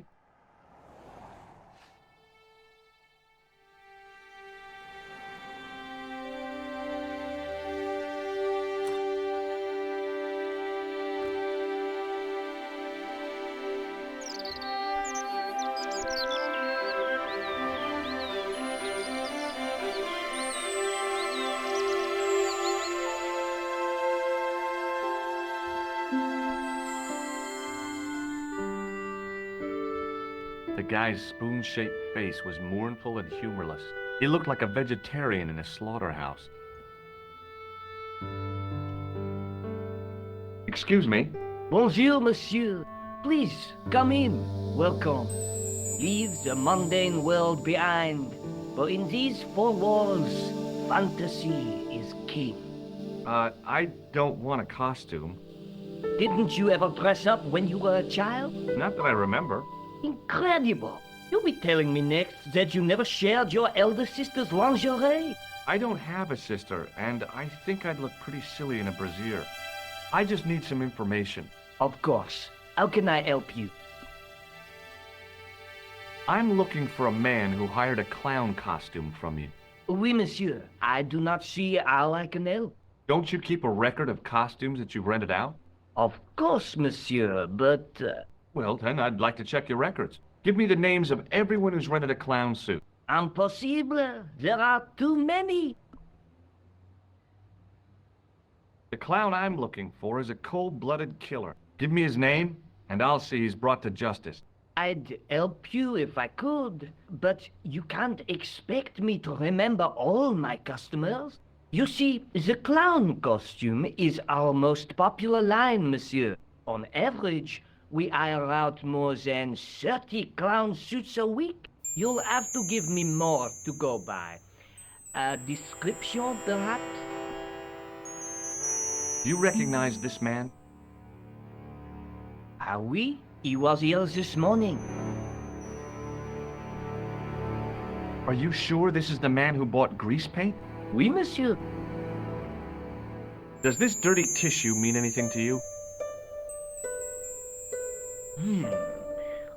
The guy's spoon-shaped face was mournful and humorless. He looked like a vegetarian in a slaughterhouse. Excuse me. Bonjour, monsieur. Please, come in. Welcome. Leave the mundane world behind, for in these four walls, fantasy is king. I don't want a costume. Didn't you ever dress up when you were a child? Not that I remember. Incredible. You'll be telling me next that you never shared your elder sister's lingerie. I don't have a sister, and I think I'd look pretty silly in a brassiere. I just need some information. Of course. How can I help you? I'm looking for a man who hired a clown costume from you. Oui, monsieur. I do not see how I can help. Don't you keep a record of costumes that you've rented out? Of course, monsieur, but... Well, then I'd like to check your records. Give me the names of everyone who's rented a clown suit. Impossible. There are too many. The clown I'm looking for is a cold-blooded killer. Give me his name, and I'll see he's brought to justice. I'd help you if I could, but you can't expect me to remember all my customers. You see, the clown costume is our most popular line, monsieur. On average, we hire out more than 30 clown suits a week. You'll have to give me more to go by. A description, perhaps? Do you recognize this man? Ah oui, he was here this morning. Are you sure this is the man who bought grease paint? Oui, monsieur. Does this dirty tissue mean anything to you?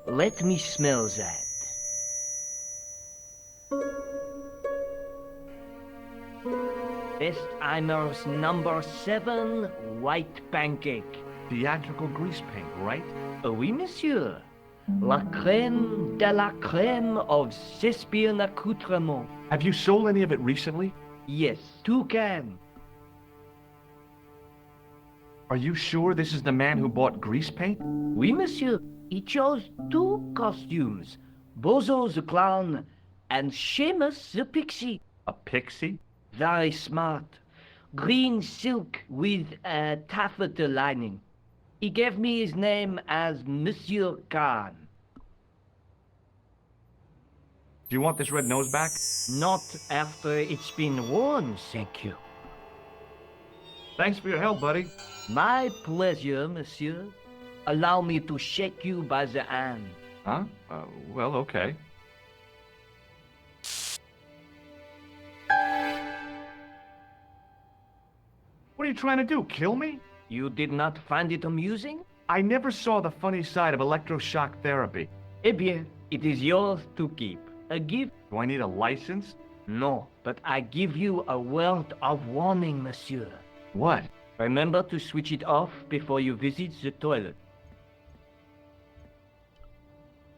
Let me smell that. Bestheimer's number 7 white pancake. Theatrical grease paint, right? Oui, monsieur. La crème de la crème of Shakespeare accoutrement. Have you sold any of it recently? Yes, 2 cans. Are you sure this is the man who bought grease paint? Oui, monsieur. He chose 2 costumes. Bozo the clown and Seamus the pixie. A pixie? Very smart. Green silk with a taffeta lining. He gave me his name as Monsieur Khan. Do you want this red nose back? Not after it's been worn, thank you. Thanks for your help, buddy. My pleasure, monsieur. Allow me to shake you by the hand. Huh? Well, okay. What are you trying to do, kill me? You did not find it amusing? I never saw the funny side of electroshock therapy. Eh bien, it is yours to keep. A gift? Do I need a license? No, but I give you a word of warning, monsieur. What? Remember to switch it off before you visit the toilet.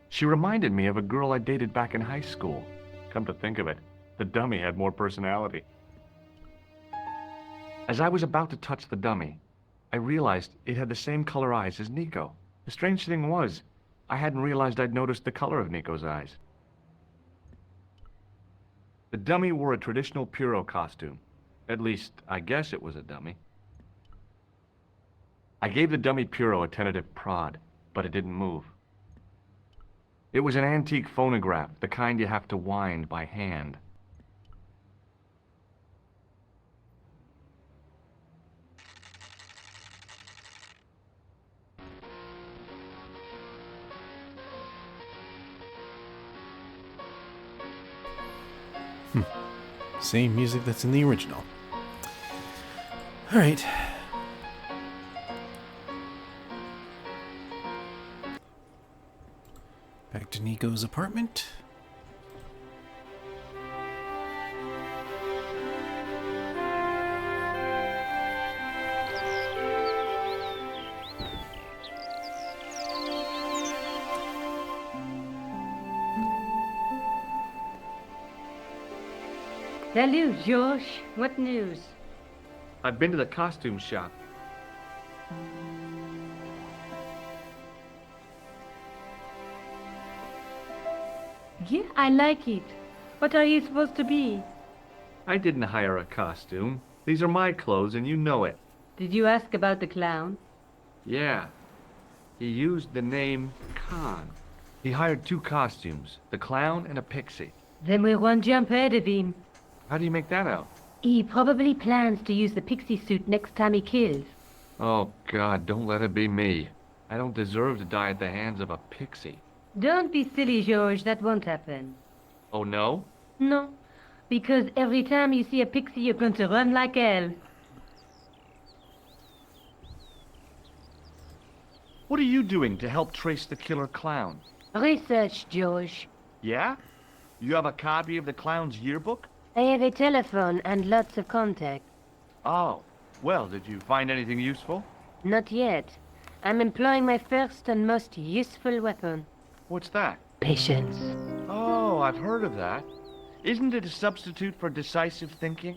She reminded me of a girl I dated back in high school. Come to think of it, the dummy had more personality. As I was about to touch the dummy, I realized it had the same color eyes as Nico. The strange thing was, I hadn't realized I'd noticed the color of Nico's eyes. The dummy wore a traditional Puro costume. At least, I guess it was a dummy. I gave the dummy Puro a tentative prod, but it didn't move. It was an antique phonograph, the kind you have to wind by hand. Same music that's in the original. Alright. Back to Nico's apartment. Salut, George. What news? I've been to the costume shop. Yeah, I like it. What are you supposed to be? I didn't hire a costume. These are my clothes and you know it. Did you ask about the clown? Yeah. He used the name Khan. He hired 2 costumes, the clown and a pixie. Then we're one jump ahead of him. How do you make that out? He probably plans to use the pixie suit next time he kills. Oh, God, don't let it be me. I don't deserve to die at the hands of a pixie. Don't be silly, George. That won't happen. Oh, no? No, because every time you see a pixie, you're going to run like hell. What are you doing to help trace the killer clown? Research, George. Yeah? You have a copy of the clown's yearbook? I have a telephone and lots of contacts. Oh, well, did you find anything useful? Not yet. I'm employing my first and most useful weapon. What's that? Patience. Oh, I've heard of that. Isn't it a substitute for decisive thinking?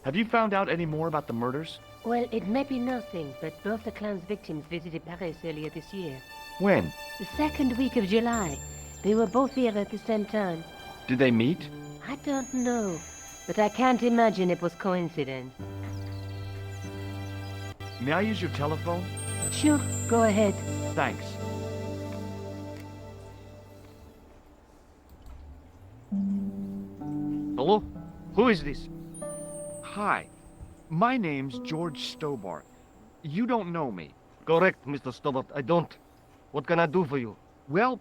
Have you found out any more about the murders? Well, it may be nothing, but both the clown's victims visited Paris earlier this year. When? The second week of July. They were both here at the same time. Did they meet? I don't know, but I can't imagine it was coincidence. May I use your telephone? Sure, go ahead. Thanks. Hello? Who is this? Hi. My name's George Stobart. You don't know me. Correct, Mr. Stobart. I don't. What can I do for you? Well,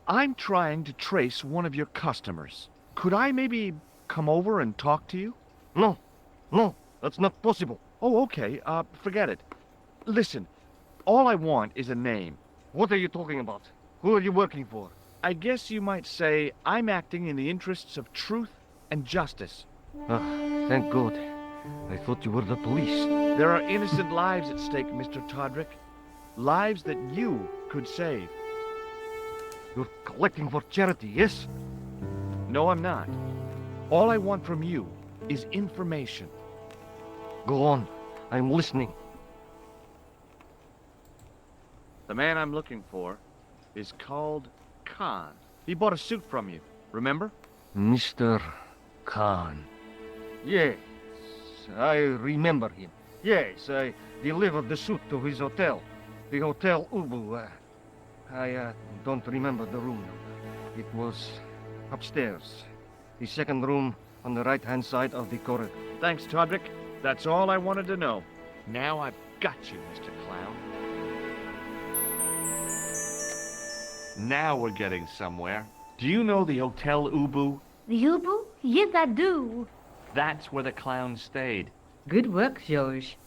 I'm trying to trace one of your customers. Could I maybe come over and talk to you? No. No, that's not possible. Oh, okay. Forget it. Listen, all I want is a name. What are you talking about? Who are you working for? I guess you might say I'm acting in the interests of truth and justice. Ah, thank God. I thought you were the police. There are innocent lives at stake, Mr. Todrick. Lives that you could save. You're collecting for charity, yes? No, I'm not. All I want from you is information. Go on. I'm listening. The man I'm looking for is called Khan. He bought a suit from you, remember? Mr. Khan. Yes, I remember him. Yes, I delivered the suit to his hotel. The Hotel Ubu. I don't remember the room number. It was upstairs. The second room on the right-hand side of the corridor. Thanks, Todrick. That's all I wanted to know. Now I've got you, Mr. Clown. Now we're getting somewhere. Do you know the Hotel Ubu? The Ubu? Yes, I do. That's where the clown stayed. Good work, George.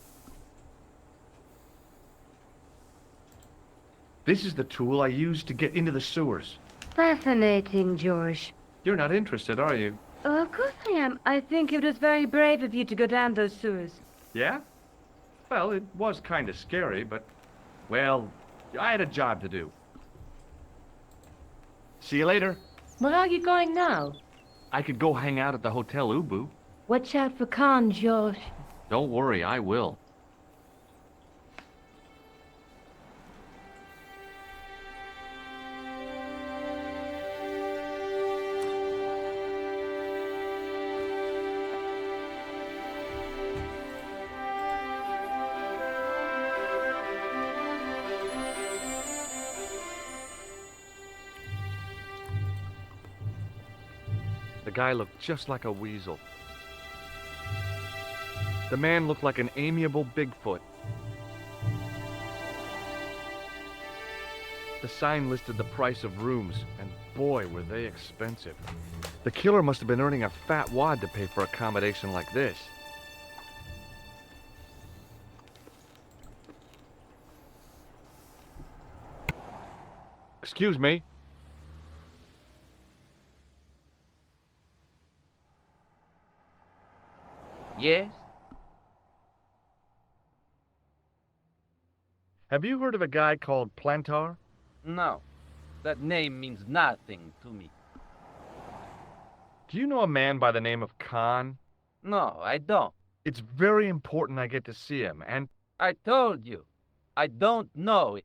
This is the tool I used to get into the sewers. Fascinating, George. You're not interested, are you? Oh, of course I am. I think it was very brave of you to go down those sewers. Yeah? Well, it was kind of scary, but... Well, I had a job to do. See you later. Where are you going now? I could go hang out at the Hotel Ubu. Watch out for Khan, George. Don't worry, I will. The guy looked just like a weasel. The man looked like an amiable Bigfoot. The sign listed the price of rooms, and boy, were they expensive. The killer must have been earning a fat wad to pay for accommodation like this. Excuse me. Yes? Have you heard of a guy called Plantar? No, that name means nothing to me. Do you know a man by the name of Khan? No, I don't. It's very important I get to see him, and I told you, I don't know it.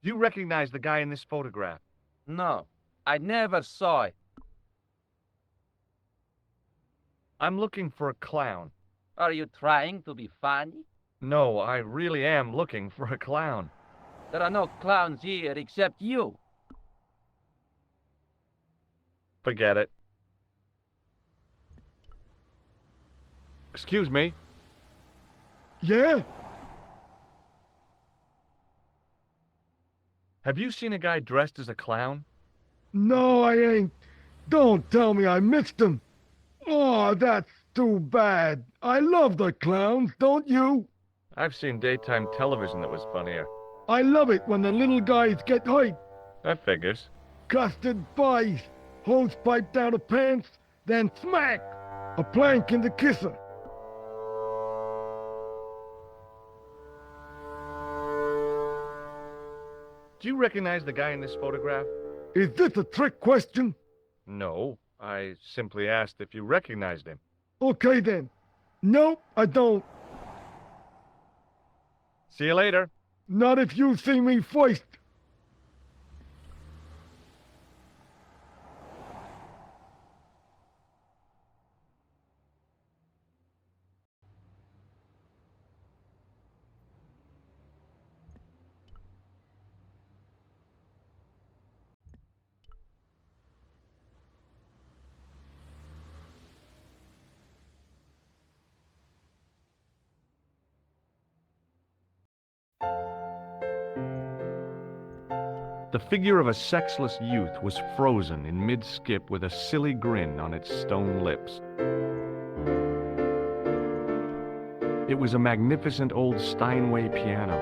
do you recognize the guy in this photograph? No, I never saw it. I'm looking for a clown. Are you trying to be funny? No, I really am looking for a clown. There are no clowns here except you. Forget it. Excuse me. Yeah? Have you seen a guy dressed as a clown? No, I ain't. Don't tell me I missed him. Oh, that's too bad. I love the clowns, don't you? I've seen daytime television that was funnier. I love it when the little guys get hyped. That figures. Custard pies, hose pipe down the pants, then smack! A plank in the kisser. Do you recognize the guy in this photograph? Is this a trick question? No, I simply asked if you recognized him. Okay then. Nope, I don't. See you later. Not if you see me first. The figure of a sexless youth was frozen in mid-skip with a silly grin on its stone lips. It was a magnificent old Steinway piano.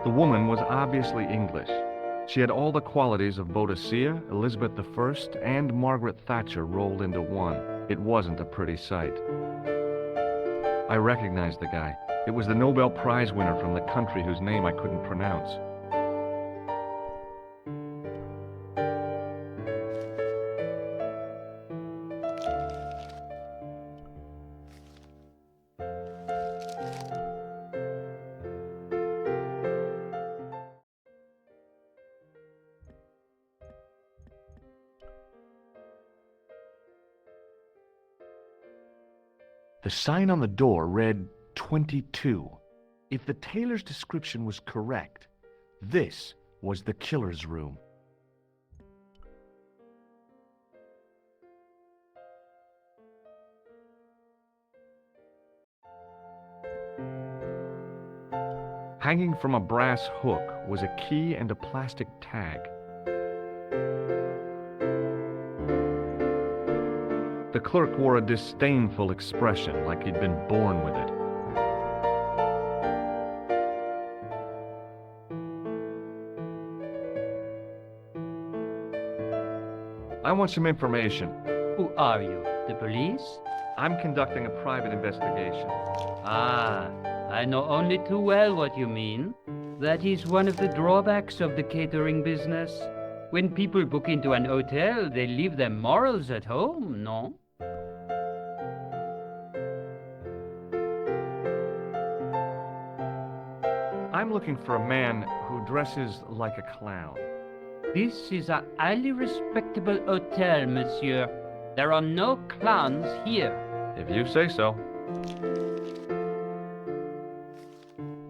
The woman was obviously English. She had all the qualities of Boadicea, Elizabeth I, and Margaret Thatcher rolled into one. It wasn't a pretty sight. I recognized the guy. It was the Nobel Prize winner from the country whose name I couldn't pronounce. The sign on the door read 22. If the tailor's description was correct, this was the killer's room. Hanging from a brass hook was a key and a plastic tag. The clerk wore a disdainful expression, like he'd been born with it. I want some information. Who are you? The police? I'm conducting a private investigation. Ah, I know only too well what you mean. That is one of the drawbacks of the catering business. When people book into an hotel, they leave their morals at home, no? I'm looking for a man who dresses like a clown. This is a highly respectable hotel, monsieur. There are no clowns here. If you say so.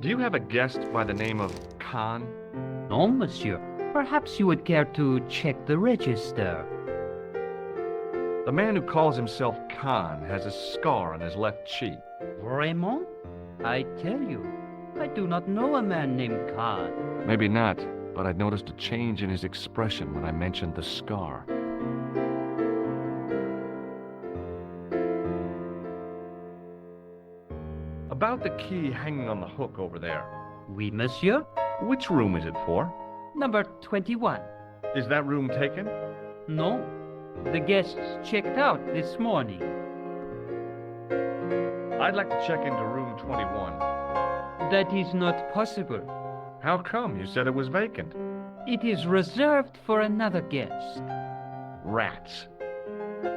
Do you have a guest by the name of Khan? No, monsieur. Perhaps you would care to check the register. The man who calls himself Khan has a scar on his left cheek. Vraiment? I tell you, I do not know a man named Khan. Maybe not, but I noticed a change in his expression when I mentioned the scar. About the key hanging on the hook over there. Oui, monsieur. Which room is it for? Number 21. Is that room taken? No. The guests checked out this morning. I'd like to check into room 21. That is not possible. How come? You said it was vacant. It is reserved for another guest. Rats.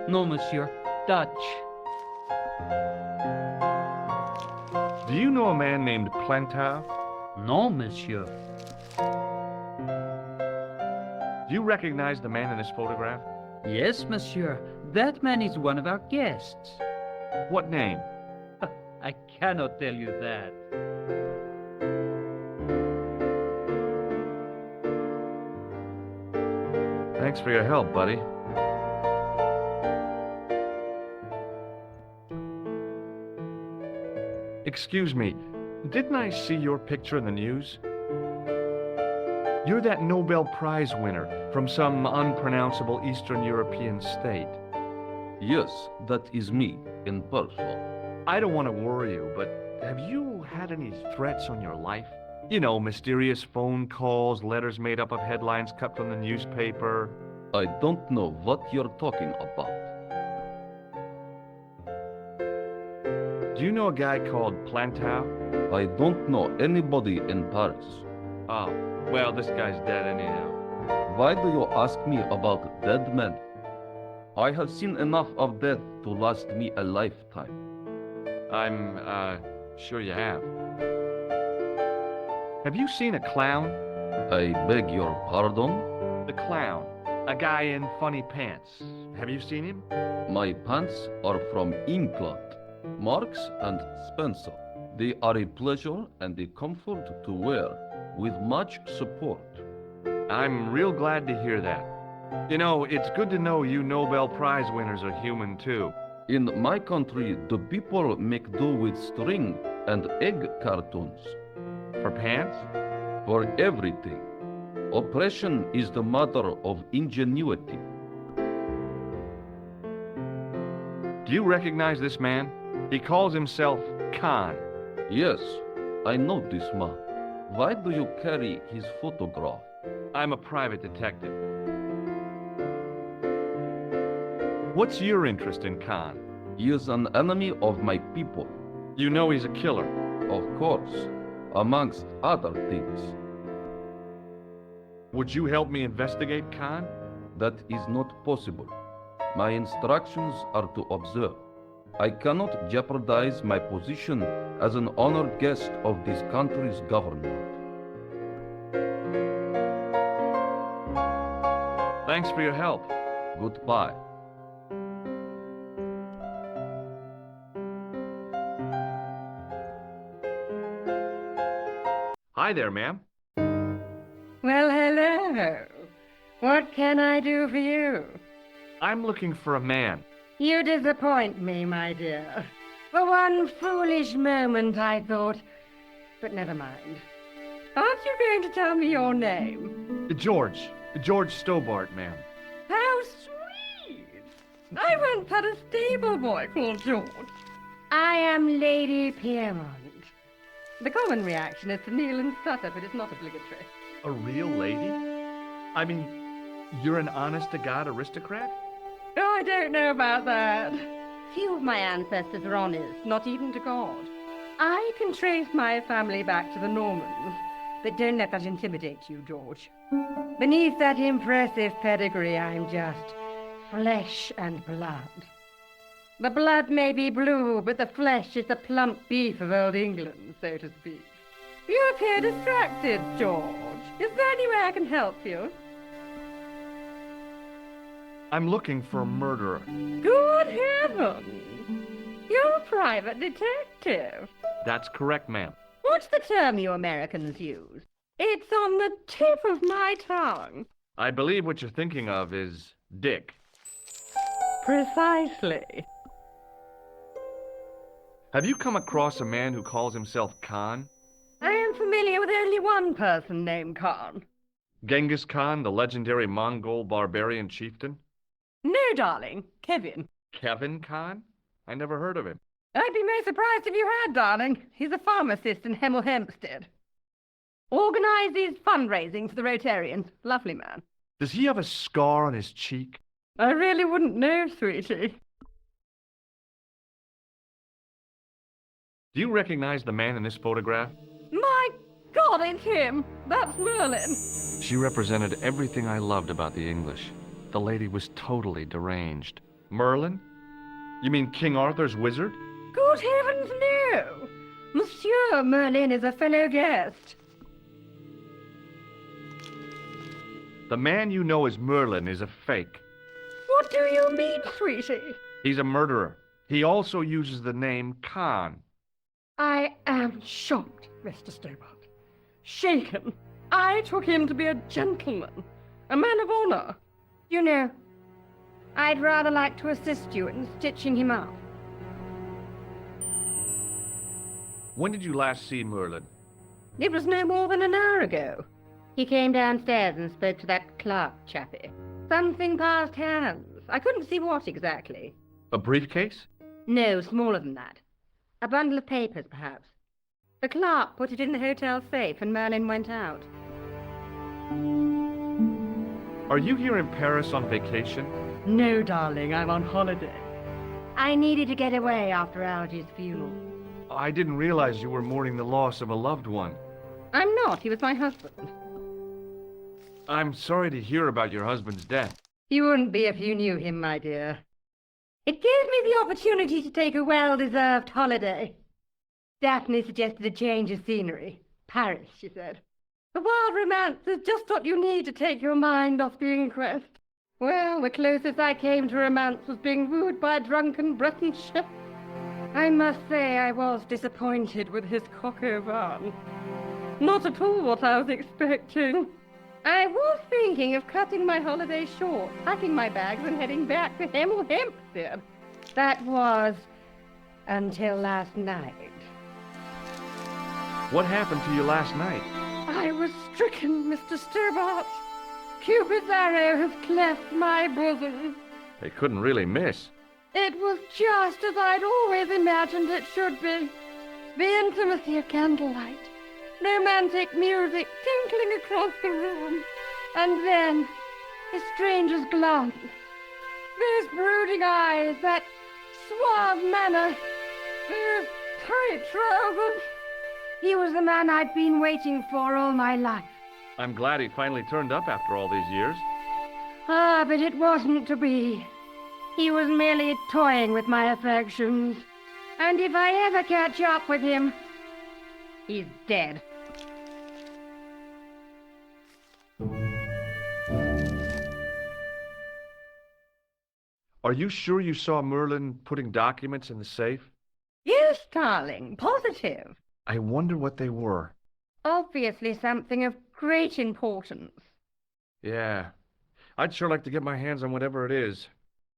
No, monsieur. Dutch. Do you know a man named Plantow? No, monsieur. Do you recognize the man in this photograph? Yes, monsieur. That man is one of our guests. What name? I cannot tell you that. Thanks for your help, buddy. Excuse me, didn't I see your picture in the news? You're that Nobel Prize winner from some unpronounceable Eastern European state. Yes, that is me, in person. I don't want to worry you, but have you had any threats on your life? You know, mysterious phone calls, letters made up of headlines cut from the newspaper. I don't know what you're talking about. Do you know a guy called Plantow? I don't know anybody in Paris. Oh, well, this guy's dead anyhow. Why do you ask me about dead men? I have seen enough of death to last me a lifetime. I'm, sure you have. Have you seen a clown? I beg your pardon? The clown. A guy in funny pants. Have you seen him? My pants are from England. Marks and Spencer. They are a pleasure and a comfort to wear, with much support. I'm real glad to hear that. You know, it's good to know you Nobel Prize winners are human too. In my country, the people make do with string and egg cartoons. For pants? For everything. Oppression is the mother of ingenuity. Do you recognize this man? He calls himself Khan. Yes, I know this man. Why do you carry his photograph? I'm a private detective. What's your interest in Khan? He is an enemy of my people. You know he's a killer. Of course, amongst other things. Would you help me investigate Khan? That is not possible. My instructions are to observe. I cannot jeopardize my position as an honored guest of this country's government. Thanks for your help. Goodbye. Hi there, ma'am. Well, hello. What can I do for you? I'm looking for a man. You disappoint me, my dear. For one foolish moment, I thought. But never mind. Aren't you going to tell me your name? George. George Stobart, ma'am. How sweet! I once had a stable boy called George. I am Lady Piermont. The common reaction is to kneel and stutter, but it's not obligatory. A real lady? I mean, you're an honest-to-God aristocrat? Oh, I don't know about that. Few of my ancestors are honest, not even to God. I can trace my family back to the Normans, but don't let that intimidate you, George. Beneath that impressive pedigree, I'm just flesh and blood. The blood may be blue, but the flesh is the plump beef of old England, so to speak. You appear distracted, George. Is there any way I can help you? I'm looking for a murderer. Good heavens! You're a private detective. That's correct, ma'am. What's the term you Americans use? It's on the tip of my tongue. I believe what you're thinking of is Dick. Precisely. Have you come across a man who calls himself Khan? I am familiar with only one person named Khan. Genghis Khan, the legendary Mongol barbarian chieftain? No, darling. Kevin. Kevin Khan? I never heard of him. I'd be most surprised if you had, darling. He's a pharmacist in Hemel Hempstead. Organizes fundraising for the Rotarians. Lovely man. Does he have a scar on his cheek? I really wouldn't know, sweetie. Do you recognize the man in this photograph? My God, it's him. That's Merlin. She represented everything I loved about the English. The lady was totally deranged. Merlin? You mean King Arthur's wizard? Good heavens, no! Monsieur Merlin is a fellow guest. The man you know as Merlin is a fake. What do you mean, sweetie? He's a murderer. He also uses the name Khan. I am shocked, Mr. Stobart. Shaken. I took him to be a gentleman, a man of honor. You know, I'd rather like to assist you in stitching him up. When did you last see Merlin? It was no more than an hour ago. He came downstairs and spoke to that clerk chappie. Something passed hands. I couldn't see what exactly. A briefcase? No, smaller than that. A bundle of papers, perhaps. The clerk put it in the hotel safe and Merlin went out. Are you here in Paris on vacation? No, darling, I'm on holiday. I needed to get away after Algy's funeral. I didn't realize you were mourning the loss of a loved one. I'm not. He was my husband. I'm sorry to hear about your husband's death. You wouldn't be if you knew him, my dear. It gave me the opportunity to take a well-deserved holiday. Daphne suggested a change of scenery. Paris, she said. The wild romance is just what you need to take your mind off the inquest. Well, the closest I came to romance was being wooed by a drunken Breton chef. I must say I was disappointed with his coq au vin. Not at all what I was expecting. I was thinking of cutting my holiday short, packing my bags and heading back to Hemel Hempstead. That was until last night. What happened to you last night? I was stricken, Mr. Stobart. Cupid's arrow has cleft my bosom. They couldn't really miss. It was just as I'd always imagined it should be. The intimacy of candlelight. Romantic music tinkling across the room. And then, a stranger's glance. Those brooding eyes, that suave manner, those tight trousers. He was the man I'd been waiting for all my life. I'm glad he finally turned up after all these years. Ah, but it wasn't to be. He was merely toying with my affections. And if I ever catch up with him, he's dead. Are you sure you saw Merlin putting documents in the safe? Yes, darling, positive. I wonder what they were. Obviously something of great importance. Yeah. I'd sure like to get my hands on whatever it is.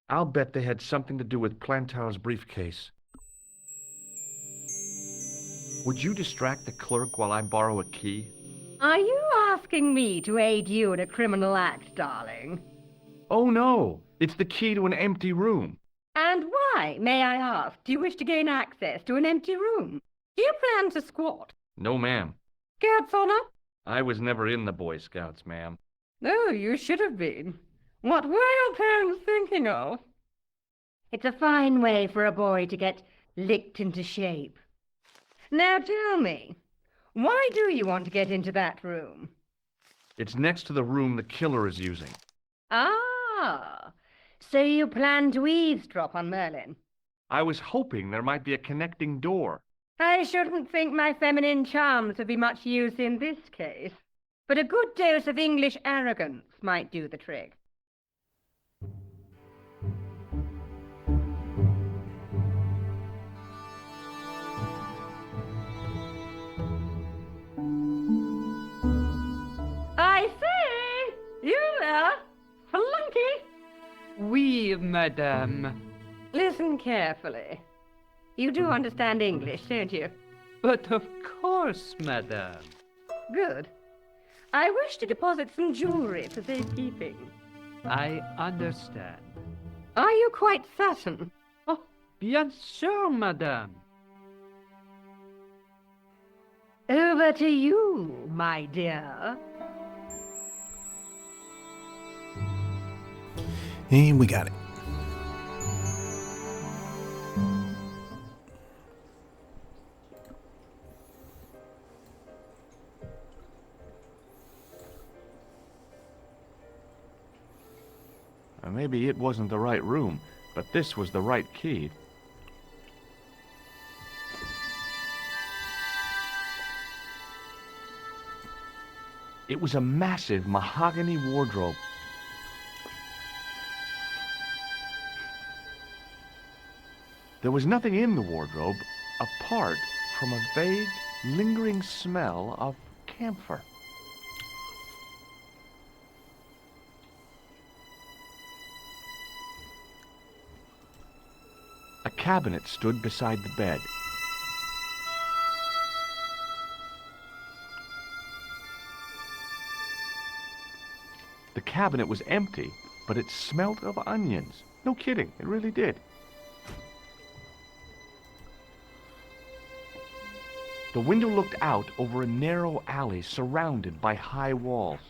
I'll bet they had something to do with Plantow's briefcase. Would you distract the clerk while I borrow a key? Are you asking me to aid you in a criminal act, darling? Oh, no. It's the key to an empty room. And why, may I ask, do you wish to gain access to an empty room? Do you plan to squat? No, ma'am. Scouts honor? I was never in the Boy Scouts, ma'am. No, you should have been. What were your parents thinking of? It's a fine way for a boy to get licked into shape. Now tell me, why do you want to get into that room? It's next to the room the killer is using. Ah, so you plan to eavesdrop on Merlin? I was hoping there might be a connecting door. I shouldn't think my feminine charms would be much use in this case, but a good dose of English arrogance might do the trick. I say! You there, flunky! Oui, madame. Listen carefully. You do understand English, don't you? But of course, madame. Good. I wish to deposit some jewelry for safekeeping. I understand. Are you quite certain? Oh, bien sûr, madame. Over to you, my dear. And we got it. Maybe it wasn't the right room, but this was the right key. It was a massive mahogany wardrobe. There was nothing in the wardrobe apart from a vague, lingering smell of camphor. A cabinet stood beside the bed. The cabinet was empty, but it smelt of onions. No kidding, it really did. The window looked out over a narrow alley surrounded by high walls.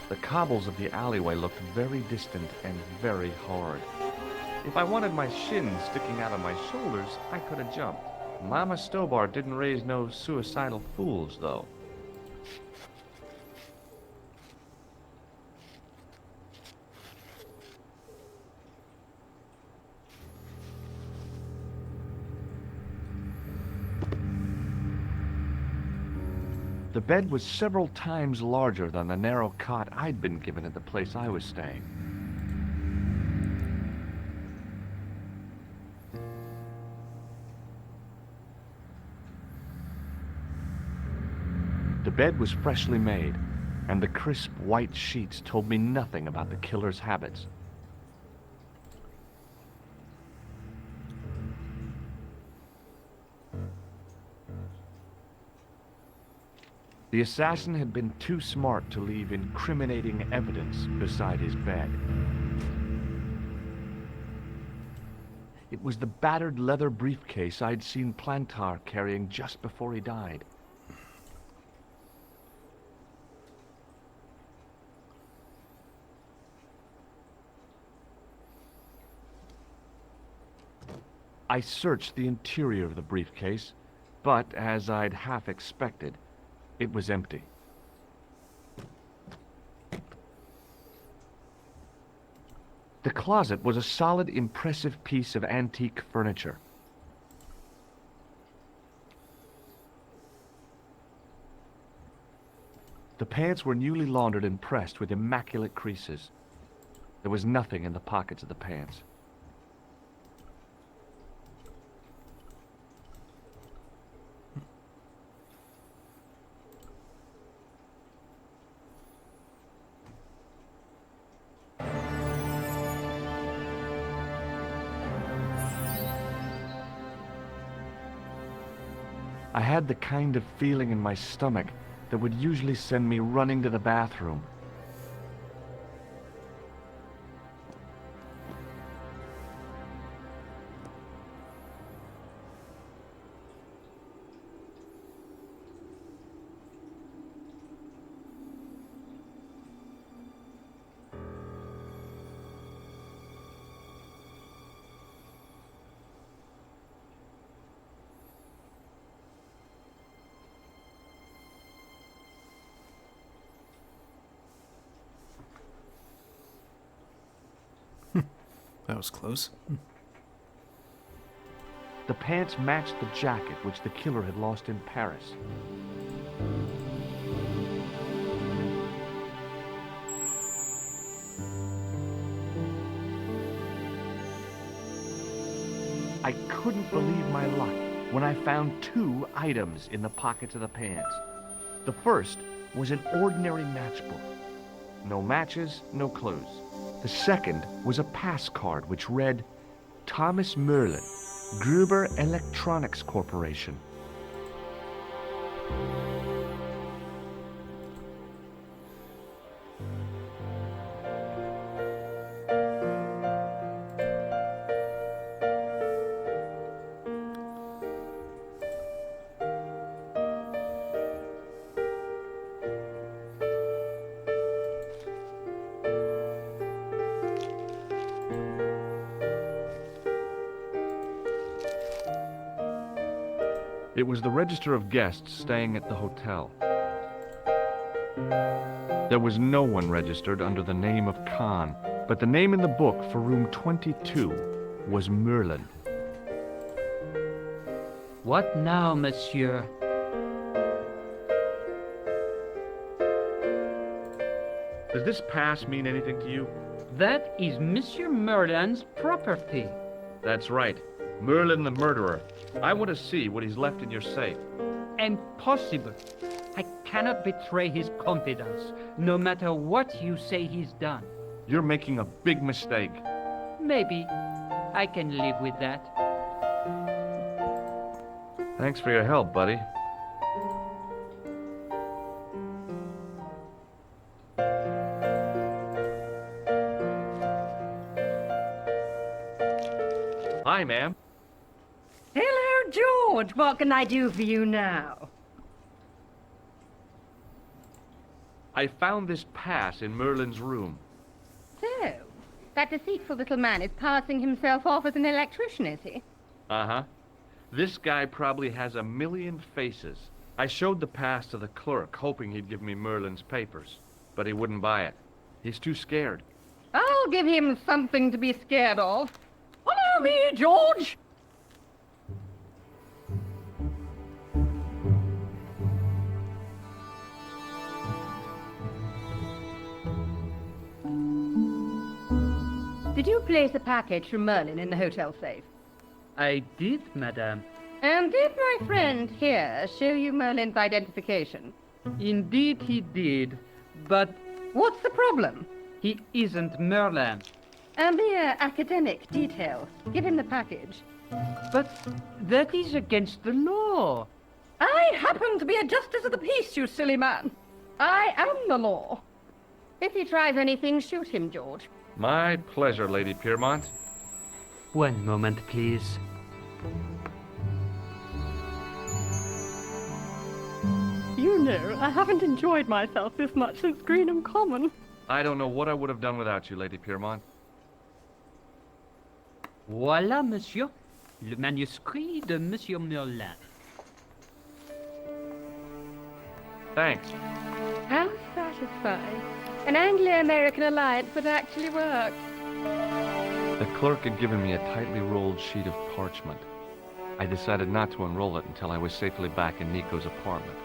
The cobbles of the alleyway looked very distant and very hard. If I wanted my shins sticking out of my shoulders, I could have jumped. Mama Stobar didn't raise no suicidal fools, though. The bed was several times larger than the narrow cot I'd been given at the place I was staying. The bed was freshly made, and the crisp white sheets told me nothing about the killer's habits. The assassin had been too smart to leave incriminating evidence beside his bed. It was the battered leather briefcase I'd seen Plantar carrying just before he died. I searched the interior of the briefcase, but as I'd half expected, it was empty. The closet was a solid, impressive piece of antique furniture. The pants were newly laundered and pressed with immaculate creases. There was nothing in the pockets of the pants. I had the kind of feeling in my stomach that would usually send me running to the bathroom. That was close. The pants matched the jacket which the killer had lost in Paris. I couldn't believe my luck when I found 2 items in the pockets of the pants. The first was an ordinary matchbook. No matches, no clues. The second was a pass card which read, Thomas Merlin, Gruber Electronics Corporation. It was the register of guests staying at the hotel. There was no one registered under the name of Khan, but the name in the book for room 22 was Merlin. What now, monsieur? Does this pass mean anything to you? That is Monsieur Merlin's property. That's right. Merlin the murderer. I want to see what he's left in your safe. Impossible. I cannot betray his confidence, no matter what you say he's done. You're making a big mistake. Maybe. I can live with that. Thanks for your help, buddy. Hi, ma'am. Hello, George. What can I do for you now? I found this pass in Merlin's room. So, that deceitful little man is passing himself off as an electrician, is he? Uh-huh. This guy probably has a million faces. I showed the pass to the clerk, hoping he'd give me Merlin's papers, but he wouldn't buy it. He's too scared. I'll give him something to be scared of. Follow me, George! Did you place a package from Merlin in the hotel safe? I did, madame. And did my friend here show you Merlin's identification? Indeed he did, but What's the problem? he isn't Merlin. A mere academic detail. Give him the package. But that is against the law. I happen to be a justice of the peace, you silly man. I am the law. If he tries anything, shoot him, George. My pleasure, Lady Piermont. One moment, please. You know, I haven't enjoyed myself this much since Greenham Common. I don't know what I would have done without you, Lady Piermont. Voilà, monsieur. Le manuscrit de Monsieur Merlin. Thanks. How satisfying. An Anglo-American alliance that actually worked. The clerk had given me a tightly rolled sheet of parchment. I decided not to unroll it until I was safely back in Nico's apartment.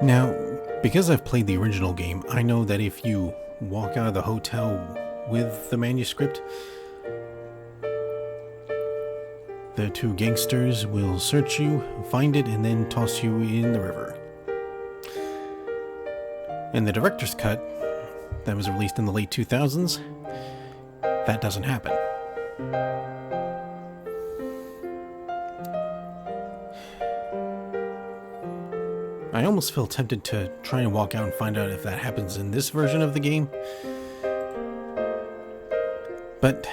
Now, because I've played the original game, I know that if you walk out of the hotel with the manuscript, the 2 gangsters will search you, find it, and then toss you in the river. In the director's cut, that was released in the late 2000s, that doesn't happen. I almost feel tempted to try and walk out and find out if that happens in this version of the game. But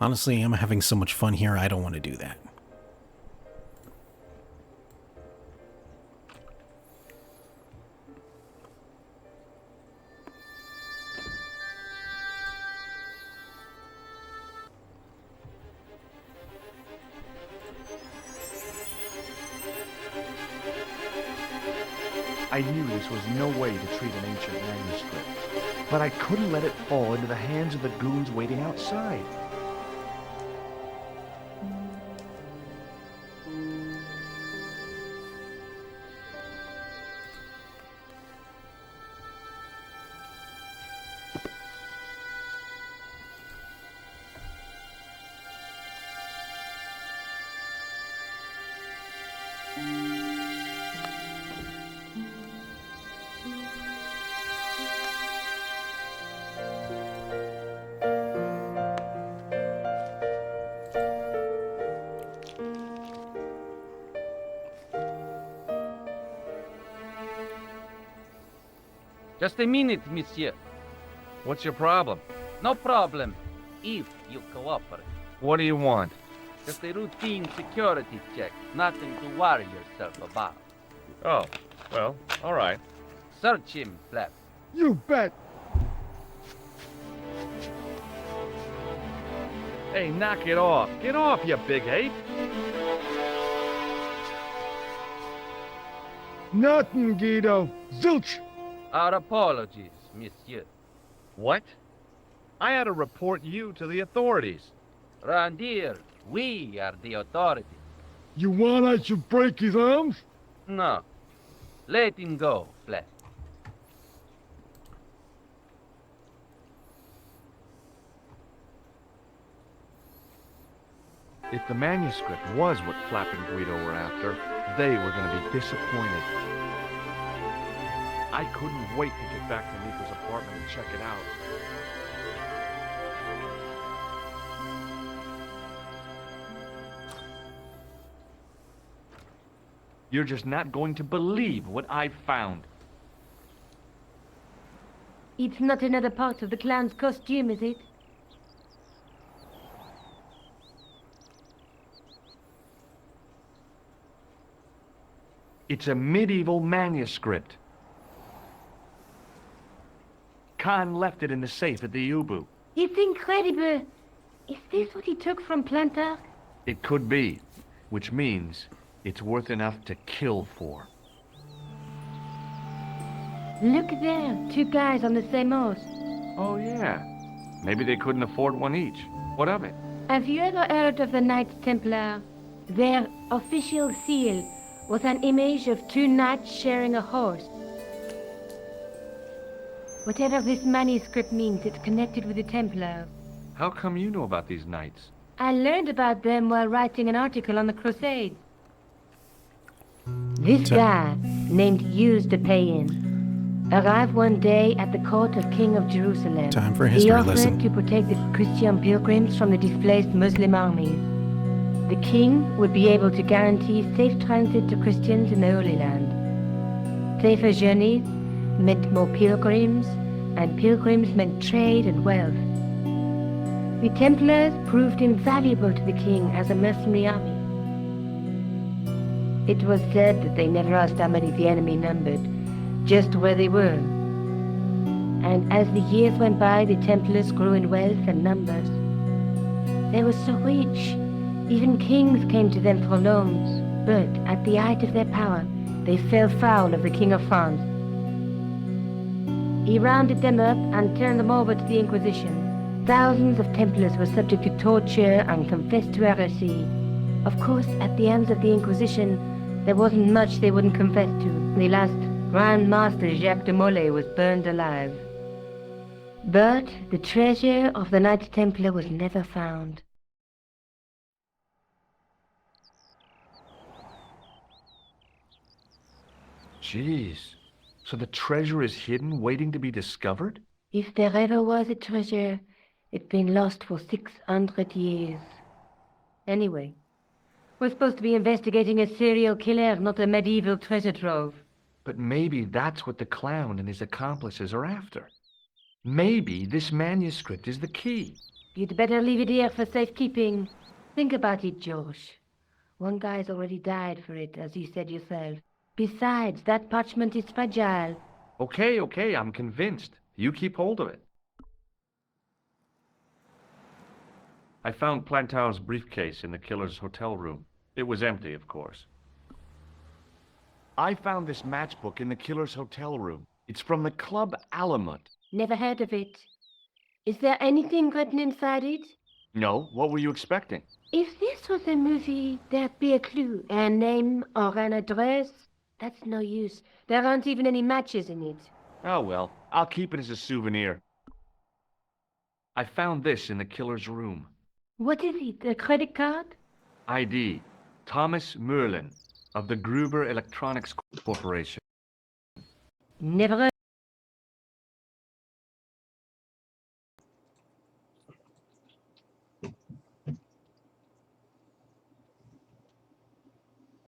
honestly, I'm having so much fun here, I don't want to do that. I knew this was no way to treat an ancient manuscript, but I couldn't let it fall into the hands of the goons waiting outside. Just a minute, monsieur. What's your problem? No problem, if you cooperate. What do you want? Just a routine security check. Nothing to worry yourself about. Oh, well, all right. Search him, Flap. You bet. Hey, knock it off. Get off, you big ape. Nothing, Guido. Zilch. Our apologies, monsieur. What? I had to report you to the authorities. Round here, we are the authorities. You want I should break his arms? No. Let him go, Flap. If the manuscript was what Flap and Guido were after, they were going to be disappointed. I couldn't wait to get back to Nico's apartment and check it out. You're just not going to believe what I found. It's not another part of the clown's costume, is it? It's a medieval manuscript. Khan left it in the safe at the U-boot. It's incredible. Is this what he took from Plantar? It could be, which means it's worth enough to kill for. Look there, two guys on the same horse. Oh, yeah. Maybe they couldn't afford one each. What of it? Have you ever heard of the Knights Templar? Their official seal was an image of two knights sharing a horse. Whatever this manuscript means, it's connected with the Templars. How come you know about these knights? I learned about them while writing an article on the Crusades. This guy, named Hughes de Payen, arrived one day at the court of King of Jerusalem. Time for a He history offered lesson. to protect the Christian pilgrims from the displaced Muslim armies. The king would be able to guarantee safe transit to Christians in the Holy Land. Safer journeys meant more pilgrims, and pilgrims meant trade and wealth. The Templars proved invaluable to the king as a mercenary army. It was said that they never asked how many the enemy numbered, just where they were. And as the years went by, the Templars grew in wealth and numbers. They were so rich, even kings came to them for loans. But at the height of their power, they fell foul of the King of France. He rounded them up and turned them over to the Inquisition. Thousands of Templars were subject to torture and confessed to heresy. Of course, at the hands of the Inquisition, there wasn't much they wouldn't confess to. The last Grand Master Jacques de Molay was burned alive. But the treasure of the Knights Templar was never found. Jeez. So the treasure is hidden, waiting to be discovered? If there ever was a treasure, it's been lost for 600 years. Anyway, we're supposed to be investigating a serial killer, not a medieval treasure trove. But maybe that's what the clown and his accomplices are after. Maybe this manuscript is the key. You'd better leave it here for safekeeping. Think about it, Josh. One guy's already died for it, as you said yourself. Besides, that parchment is fragile. Okay, I'm convinced. You keep hold of it. I found Plantar's briefcase in the killer's hotel room. It was empty, of course. I found this matchbook in the killer's hotel room. It's from the Club Alamut. Never heard of it. Is there anything written inside it? No, what were you expecting? If this was a movie, there'd be a clue, a name or an address. That's no use. There aren't even any matches in it. Oh well, I'll keep it as a souvenir. I found this in the killer's room. What is it, a credit card? ID, Thomas Merlin, of the Gruber Electronics Corporation. Never heard